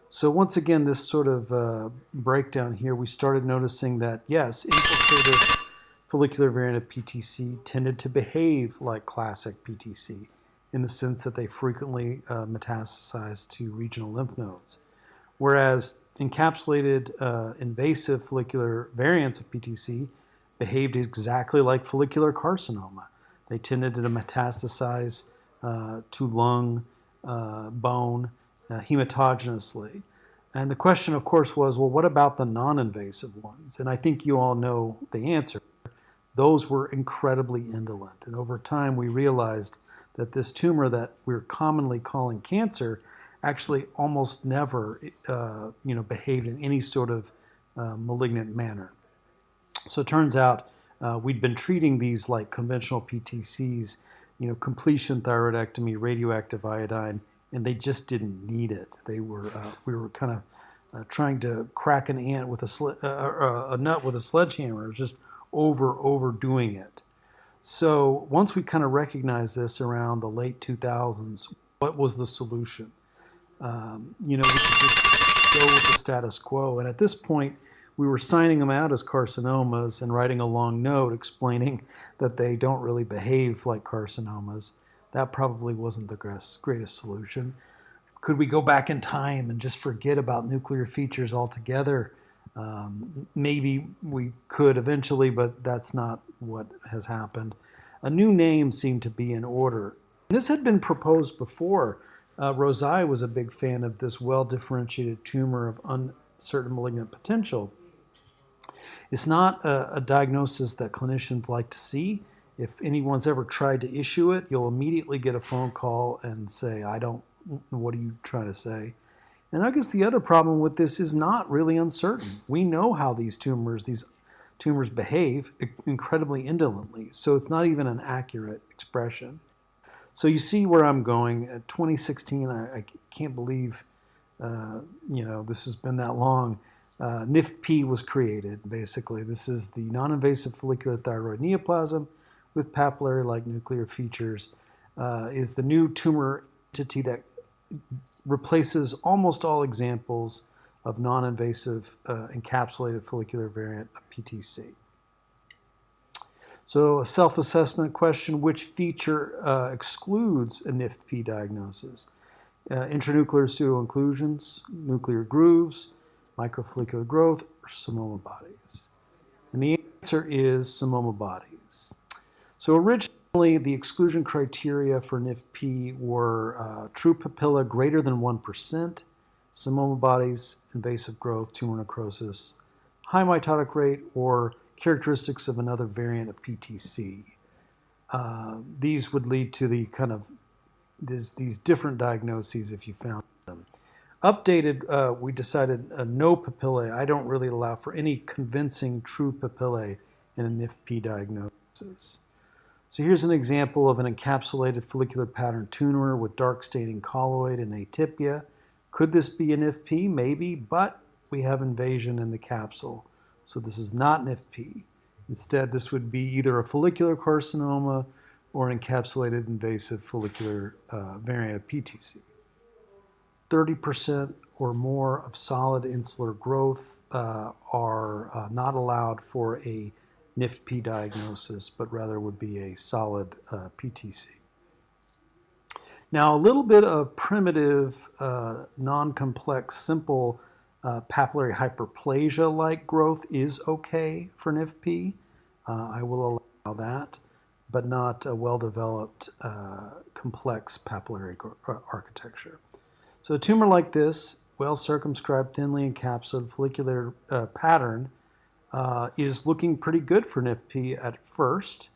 So once again, this sort of breakdown here, we started noticing that, yes, infiltrative follicular variant of PTC tended to behave like classic PTC in the sense that they frequently metastasize to regional lymph nodes. Whereas encapsulated invasive follicular variants of PTC behaved exactly like follicular carcinoma. They tended to metastasize to lung, bone, hematogenously. And the question, of course, was, well, what about the non-invasive ones? And I think you all know the answer. Those were incredibly indolent. And over time, we realized that this tumor that we're commonly calling cancer actually almost never behaved in any sort of malignant manner. So it turns out we'd been treating these like conventional PTCs, completion thyroidectomy, radioactive iodine, and they just didn't need it. We were kind of trying to crack an ant with a nut with a sledgehammer, just overdoing it. So once we kind of recognized this around the late 2000s, what was the solution? We could just go with the status quo. And at this point, we were signing them out as carcinomas and writing a long note explaining that they don't really behave like carcinomas. That probably wasn't the greatest solution. Could we go back in time and just forget about nuclear features altogether? Maybe we could eventually, but that's not what has happened. A new name seemed to be in order. This had been proposed before. Rosai was a big fan of this well-differentiated tumor of uncertain malignant potential. It's not a diagnosis that clinicians like to see. If anyone's ever tried to issue it, you'll immediately get a phone call and say, what are you trying to say? And I guess the other problem with this is not really uncertain. We know how these tumors behave incredibly indolently, so it's not even an accurate expression. So you see where I'm going. At 2016, I can't believe this has been that long. NIFP was created, basically. This is the non-invasive follicular thyroid neoplasm with papillary-like nuclear features, is the new tumor entity that replaces almost all examples of non-invasive encapsulated follicular variant of PTC. So a self-assessment question, which feature excludes a NIFP diagnosis? Intranuclear pseudo-inclusions, nuclear grooves, microfollicular growth, or Samoma bodies? And the answer is Samoma bodies. So originally, the exclusion criteria for NIFP were true papilla greater than 1%, Samoma bodies, invasive growth, tumor necrosis, high mitotic rate, or characteristics of another variant of PTC. These would lead to the kind of these different diagnoses if you found them. Updated, we decided no papillae. I don't really allow for any convincing true papillae in a NIFP diagnosis. So here's an example of an encapsulated follicular pattern tumor with dark staining colloid and atypia. Could this be an NIFP? Maybe, but we have invasion in the capsule. So this is not NIFP. Instead, this would be either a follicular carcinoma or an encapsulated invasive follicular variant of PTC. 30% or more of solid insular growth are not allowed for a NIFP diagnosis, but rather would be a solid PTC. Now, a little bit of primitive, non-complex, simple papillary hyperplasia-like growth is okay for NIFP. I will allow that, but not a well-developed, complex papillary architecture. So a tumor like this, well-circumscribed, thinly encapsulated follicular pattern, is looking pretty good for NIFP at first.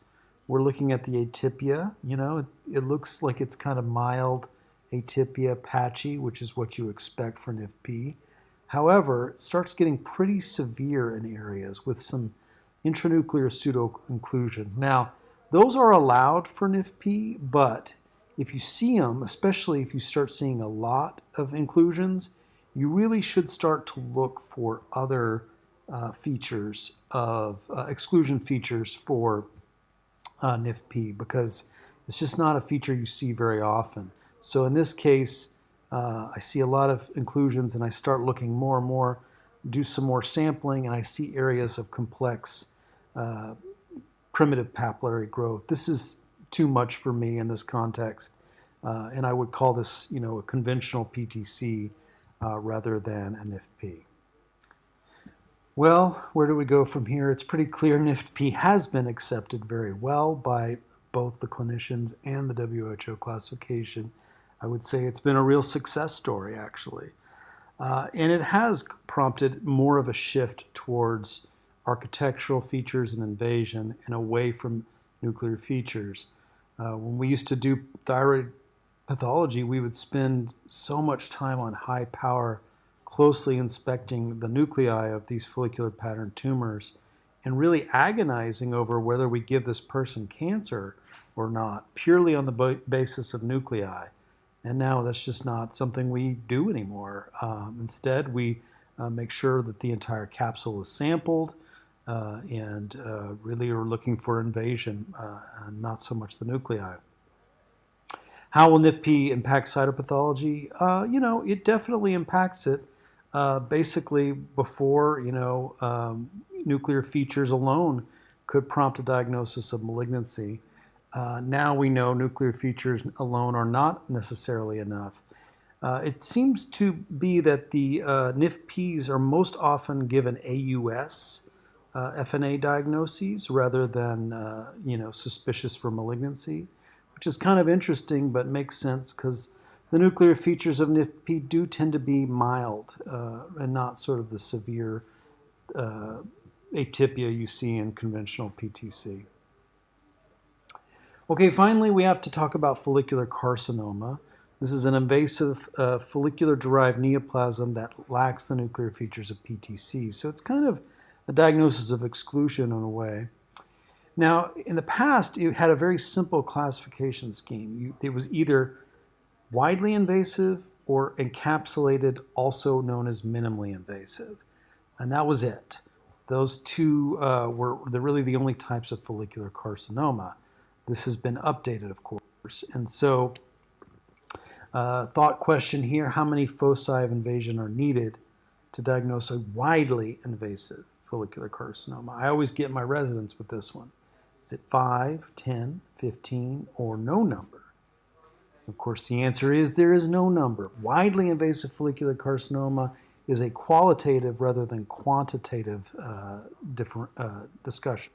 We're looking at the atypia. You know, it looks like it's kind of mild atypia, patchy, which is what you expect for NIFP. However, it starts getting pretty severe in areas with some intranuclear pseudo-inclusions. Now, those are allowed for NIFP, but if you see them, especially if you start seeing a lot of inclusions, you really should start to look for other features of exclusion features for NIFP, because it's just not a feature you see very often. So in this case, I see a lot of inclusions, and I start looking more and more, do some more sampling, and I see areas of complex primitive papillary growth. This is too much for me in this context, and I would call this, you know, a conventional PTC rather than a NIFP. Well, where do we go from here? It's pretty clear NIFP has been accepted very well by both the clinicians and the WHO classification. I would say it's been a real success story, actually. And it has prompted more of a shift towards architectural features and invasion and away from nuclear features. When we used to do thyroid pathology, we would spend so much time on high power, closely inspecting the nuclei of these follicular pattern tumors and really agonizing over whether we give this person cancer or not, purely on the basis of nuclei. And now that's just not something we do anymore. Instead, we make sure that the entire capsule is sampled and really are looking for invasion, and not so much the nuclei. How will NIFP impact cytopathology? You know, it definitely impacts it. Basically, before, you know, nuclear features alone could prompt a diagnosis of malignancy. Now we know nuclear features alone are not necessarily enough. It seems to be that the NIFPs are most often given AUS FNA diagnoses rather than, you know, suspicious for malignancy, which is kind of interesting but makes sense because the nuclear features of NIFP do tend to be mild and not sort of the severe atypia you see in conventional PTC. Okay, finally, we have to talk about follicular carcinoma. This is an invasive follicular-derived neoplasm that lacks the nuclear features of PTC. So it's kind of a diagnosis of exclusion in a way. Now, in the past, it had a very simple classification scheme. It was either widely invasive or encapsulated, also known as minimally invasive. And that was it. Those two were really the only types of follicular carcinoma. This has been updated, of course. And so, thought question here, how many foci of invasion are needed to diagnose a widely invasive follicular carcinoma? I always get my residents with this one. Is it 5, 10, 15, or no number? Of course, the answer is there is no number. Widely invasive follicular carcinoma is a qualitative rather than quantitative discussion.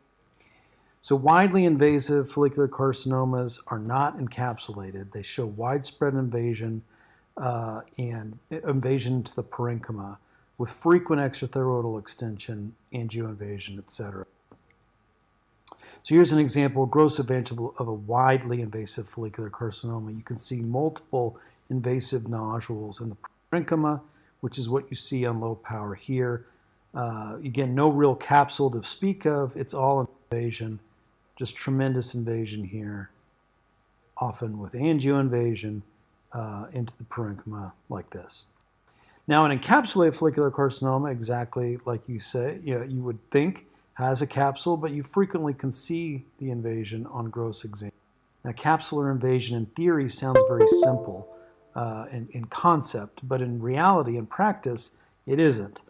So widely invasive follicular carcinomas are not encapsulated. They show widespread invasion and invasion to the parenchyma with frequent extrathyroidal extension, angioinvasion, etc. So here's an example, gross invasion of a widely invasive follicular carcinoma. You can see multiple invasive nodules in the parenchyma, which is what you see on low power here. Again, no real capsule to speak of. It's all invasion, just tremendous invasion here, often with angioinvasion into the parenchyma like this. Now, an encapsulated follicular carcinoma, exactly like you say, you would think, has a capsule, but you frequently can see the invasion on gross exam. Now, capsular invasion in theory sounds very simple, in concept, but in reality, in practice, it isn't.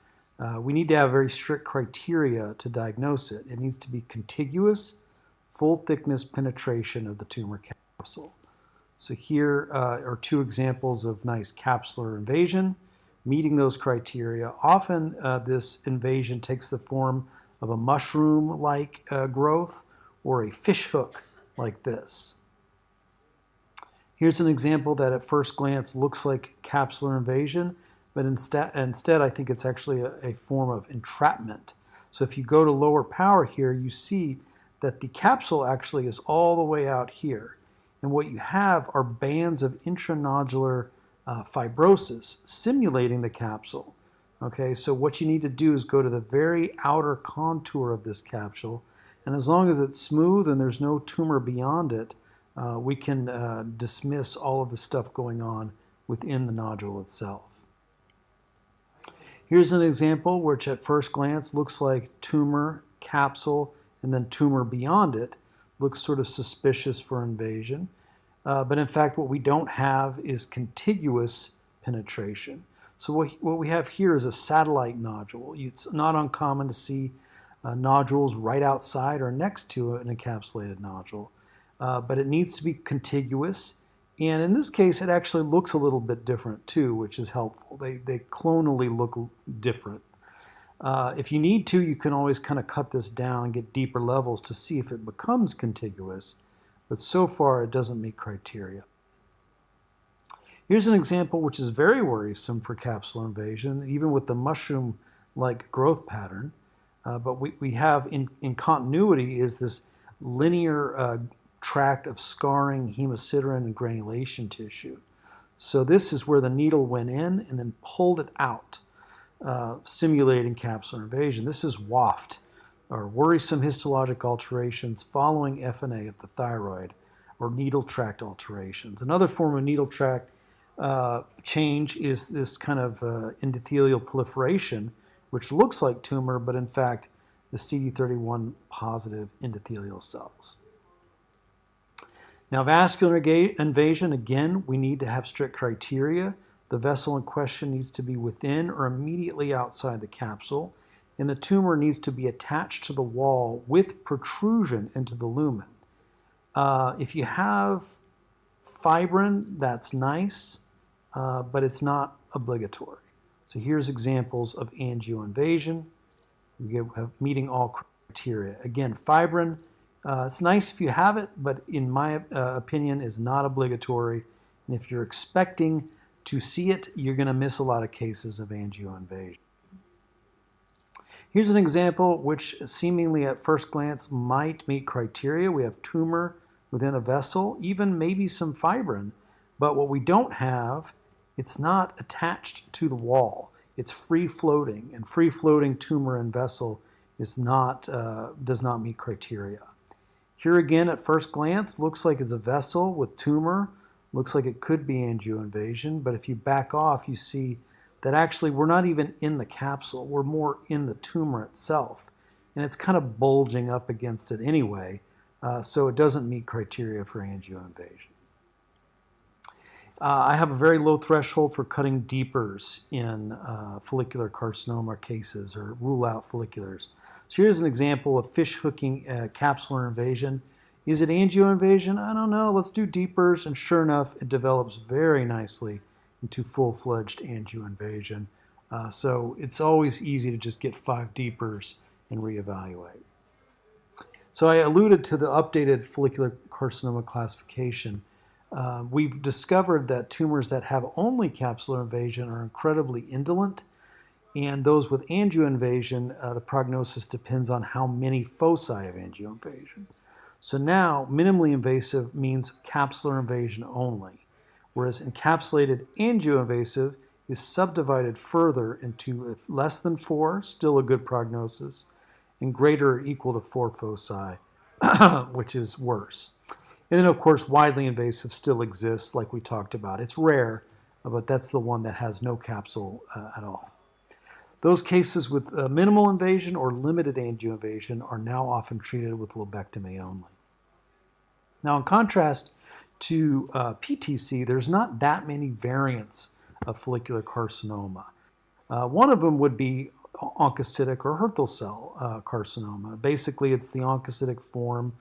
We need to have very strict criteria to diagnose it. It needs to be contiguous, full thickness penetration of the tumor capsule. So here are two examples of nice capsular invasion meeting those criteria. Often this invasion takes the form of a mushroom-like growth or a fish hook like this. Here's an example that at first glance looks like capsular invasion, but instead I think it's actually a form of entrapment. So if you go to lower power here, you see that the capsule actually is all the way out here. And what you have are bands of intranodular fibrosis simulating the capsule. Okay, so what you need to do is go to the very outer contour of this capsule, and as long as it's smooth and there's no tumor beyond it, we can dismiss all of the stuff going on within the nodule itself. Here's an example which at first glance looks like tumor, capsule, and then tumor beyond it. Looks sort of suspicious for invasion. But in fact, what we don't have is contiguous penetration. So what we have here is a satellite nodule. It's not uncommon to see nodules right outside or next to an encapsulated nodule. But it needs to be contiguous. And in this case, it actually looks a little bit different too, which is helpful. They clonally look different. If you need to, you can always kind of cut this down and get deeper levels to see if it becomes contiguous. But so far, it doesn't meet criteria. Here's an example which is very worrisome for capsular invasion, even with the mushroom-like growth pattern. But we have in continuity is this linear tract of scarring, hemosiderin, and granulation tissue. So this is where the needle went in and then pulled it out, simulating capsular invasion. This is WAFT, or worrisome histologic alterations following FNA of the thyroid, or needle tract alterations. Another form of needle tract change is this kind of endothelial proliferation, which looks like tumor, but in fact, the CD31 positive endothelial cells. Now, vascular invasion, again, we need to have strict criteria. The vessel in question needs to be within or immediately outside the capsule, and the tumor needs to be attached to the wall with protrusion into the lumen. If you have fibrin, that's nice, but it's not obligatory. So here's examples of angioinvasion. We have meeting all criteria. Again, fibrin, it's nice if you have it, but in my opinion, is not obligatory. And if you're expecting to see it, you're going to miss a lot of cases of angioinvasion. Here's an example which seemingly at first glance might meet criteria. We have tumor within a vessel, even maybe some fibrin, but what we don't have, it's not attached to the wall. It's free floating, and free floating tumor and vessel is not, does not meet criteria. Here again, at first glance, looks like it's a vessel with tumor, looks like it could be angioinvasion, but if you back off, you see that actually we're not even in the capsule, we're more in the tumor itself, and it's kind of bulging up against it anyway, so it doesn't meet criteria for angioinvasion. I have a very low threshold for cutting deepers in follicular carcinoma cases, or rule out folliculars. So here's an example of fish hooking capsular invasion. Is it angioinvasion? I don't know. Let's do deepers, and sure enough, it develops very nicely into full-fledged angioinvasion. So it's always easy to just get 5 deepers and reevaluate. So I alluded to the updated follicular carcinoma classification. We've discovered that tumors that have only capsular invasion are incredibly indolent, and those with angioinvasion, the prognosis depends on how many foci of angioinvasion. So now, minimally invasive means capsular invasion only, whereas encapsulated angioinvasive is subdivided further into less than 4, still a good prognosis, and greater or equal to 4 foci, which is worse. And then, of course, widely invasive still exists, like we talked about. It's rare, but that's the one that has no capsule at all. Those cases with minimal invasion or limited angioinvasion are now often treated with lobectomy only. Now, in contrast to PTC, there's not that many variants of follicular carcinoma. One of them would be oncocytic or Hürthle cell carcinoma. Basically, it's the oncocytic form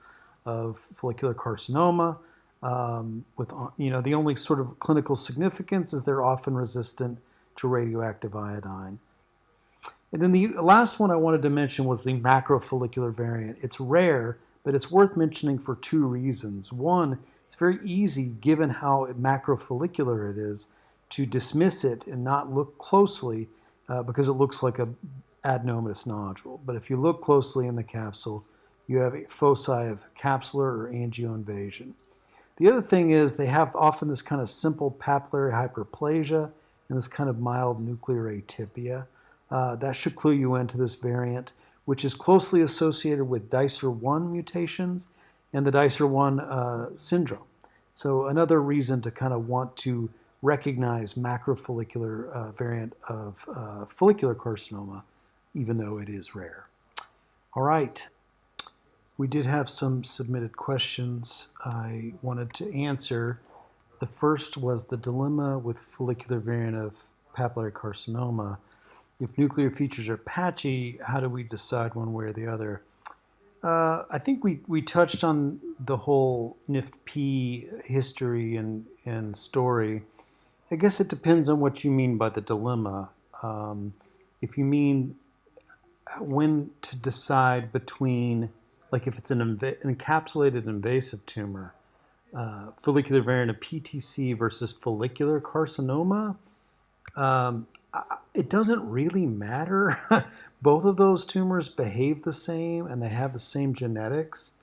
of follicular carcinoma. With the only sort of clinical significance is they're often resistant to radioactive iodine. And then the last one I wanted to mention was the macrofollicular variant. It's rare, but it's worth mentioning for two reasons. One, it's very easy, given how macrofollicular it is, to dismiss it and not look closely because it looks like a adenomatous nodule. But if you look closely in the capsule, you have a foci of capsular or angioinvasion. The other thing is they have often this kind of simple papillary hyperplasia and this kind of mild nuclear atypia. That should clue you into this variant, which is closely associated with Dicer1 mutations and the Dicer1 syndrome. So another reason to kind of want to recognize macrofollicular variant of follicular carcinoma, even though it is rare. All right. We did have some submitted questions I wanted to answer. The first was the dilemma with follicular variant of papillary carcinoma. If nuclear features are patchy, how do we decide one way or the other? I think we touched on the whole NIFT-P history and story. I guess it depends on what you mean by the dilemma. If you mean when to decide between, like if it's an encapsulated invasive tumor, follicular variant of PTC versus follicular carcinoma, it doesn't really matter. Both of those tumors behave the same and they have the same genetics.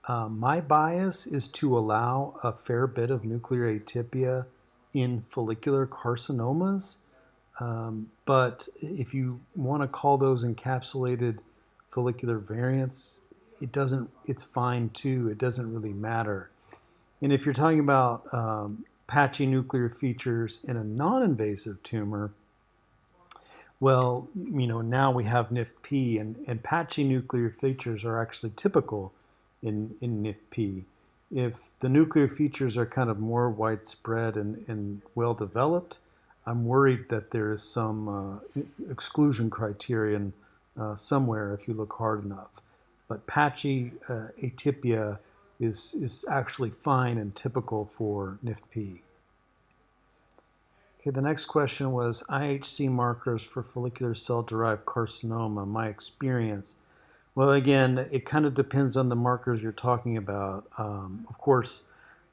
My bias is to allow a fair bit of nuclear atypia in follicular carcinomas. But if you want to call those encapsulated follicular variants, it's fine too. It doesn't really matter. And if you're talking about patchy nuclear features in a non-invasive tumor, well, now we have NIFT-P, and patchy nuclear features are actually typical in NIFT-P. If the nuclear features are kind of more widespread and well developed, I'm worried that there is some exclusion criterion somewhere if you look hard enough. But patchy atypia is actually fine and typical for NIFT-P. Okay, the next question was IHC markers for follicular cell-derived carcinoma, my experience. Well, again, it kind of depends on the markers you're talking about. Of course,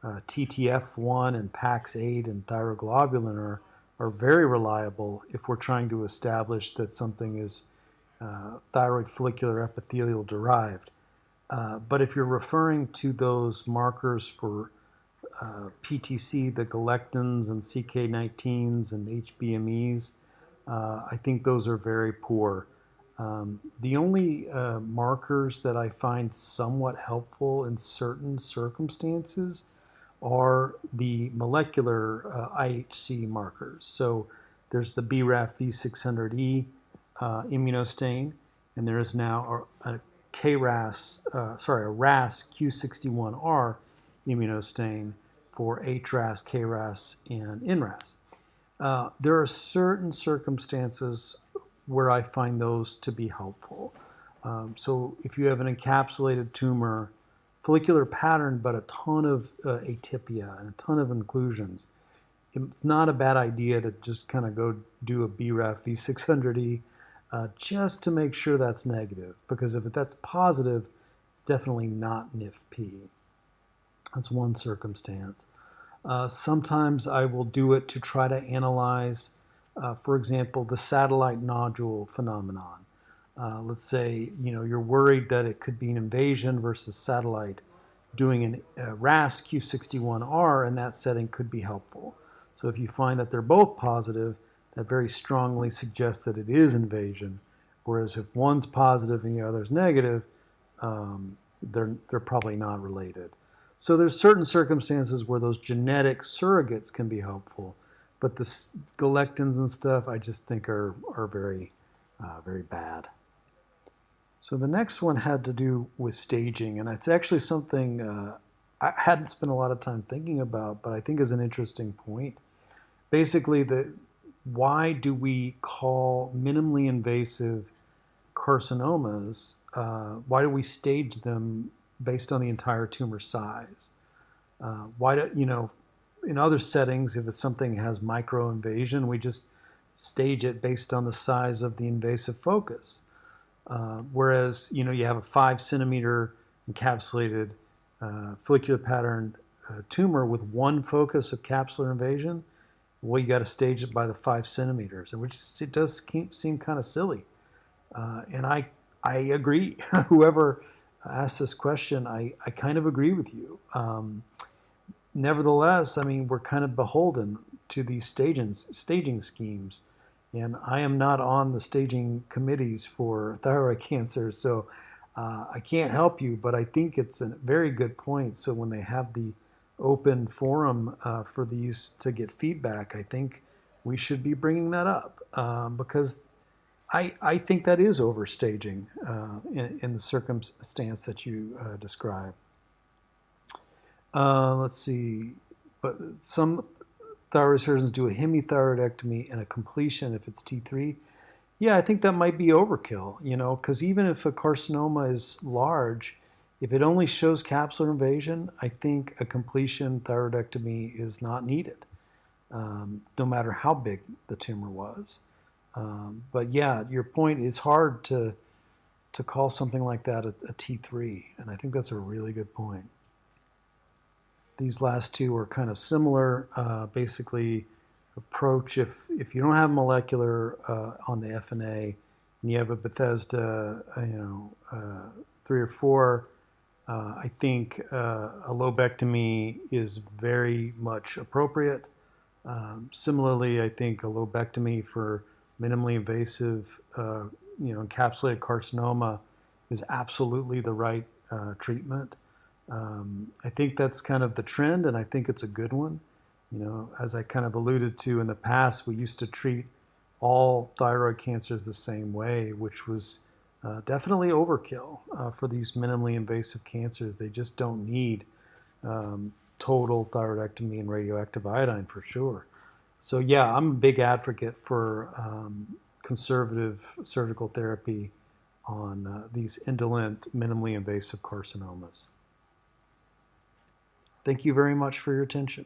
TTF1 and PAX8 and thyroglobulin are very reliable if we're trying to establish that something is thyroid follicular epithelial derived. But if you're referring to those markers for PTC, the galectins and CK19s and HBMEs, I think those are very poor. The only markers that I find somewhat helpful in certain circumstances are the molecular IHC markers. So there's the BRAF V600E immunostain, and there is now a RAS Q61R immunostain for HRAS, KRAS, and NRAS. There are certain circumstances where I find those to be helpful. So if you have an encapsulated tumor, follicular pattern, but a ton of atypia and a ton of inclusions, it's not a bad idea to just kind of go do a BRAF V600E just to make sure that's negative, because if that's positive, it's definitely not NIFT-P. That's one circumstance. Sometimes I will do it to try to analyze, for example, the satellite nodule phenomenon. Let's say you're worried that it could be an invasion versus satellite. Doing a RAS Q61R in that setting could be helpful. So if you find that they're both positive, that very strongly suggests that it is invasion. Whereas if one's positive and the other's negative, they're probably not related. So there's certain circumstances where those genetic surrogates can be helpful, but the galectins and stuff I just think are very, very bad. So the next one had to do with staging, and it's actually something I hadn't spent a lot of time thinking about, but I think is an interesting point. Basically, why do we call minimally invasive carcinomas? Why do we stage them based on the entire tumor size? Why do in other settings, if it's something that has microinvasion, we just stage it based on the size of the invasive focus. Whereas you have a 5 centimeter encapsulated follicular pattern tumor with one focus of capsular invasion, well, you got to stage it by the 5 centimeters, which it does seem kind of silly. And I agree. Whoever asked this question, I kind of agree with you. Nevertheless, I mean, we're kind of beholden to these staging schemes. And I am not on the staging committees for thyroid cancer, so I can't help you, but I think it's a very good point. So when they have the open forum for these to get feedback, I think we should be bringing that up because I think that is overstaging in the circumstance that you describe. Let's see, but some thyroid surgeons do a hemithyroidectomy and a completion if it's T3. Yeah, I think that might be overkill, because even if a carcinoma is large, if it only shows capsular invasion, I think a completion thyroidectomy is not needed, no matter how big the tumor was. But yeah, your point is hard to call something like that a T3, and I think that's a really good point. These last two are kind of similar. Basically, approach if you don't have molecular on the FNA and you have a Bethesda, 3 or 4, I think a lobectomy is very much appropriate. Similarly, I think a lobectomy for minimally invasive, encapsulated carcinoma is absolutely the right treatment. I think that's kind of the trend, and I think it's a good one. As I kind of alluded to in the past, we used to treat all thyroid cancers the same way, which was definitely overkill for these minimally invasive cancers. They just don't need total thyroidectomy and radioactive iodine for sure. So yeah, I'm a big advocate for conservative surgical therapy on these indolent, minimally invasive carcinomas. Thank you very much for your attention.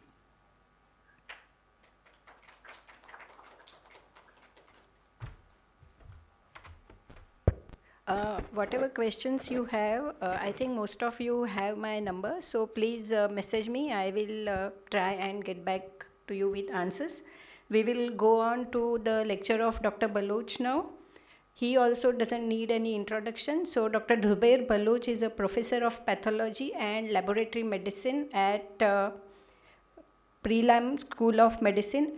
Whatever questions you have, I think most of you have my number, so please message me. I will try and get back to you with answers. We will go on to the lecture of Dr. Baloch now. He also doesn't need any introduction. So Dr. Dhubair Baloch is a professor of pathology and laboratory medicine at Prelam School of Medicine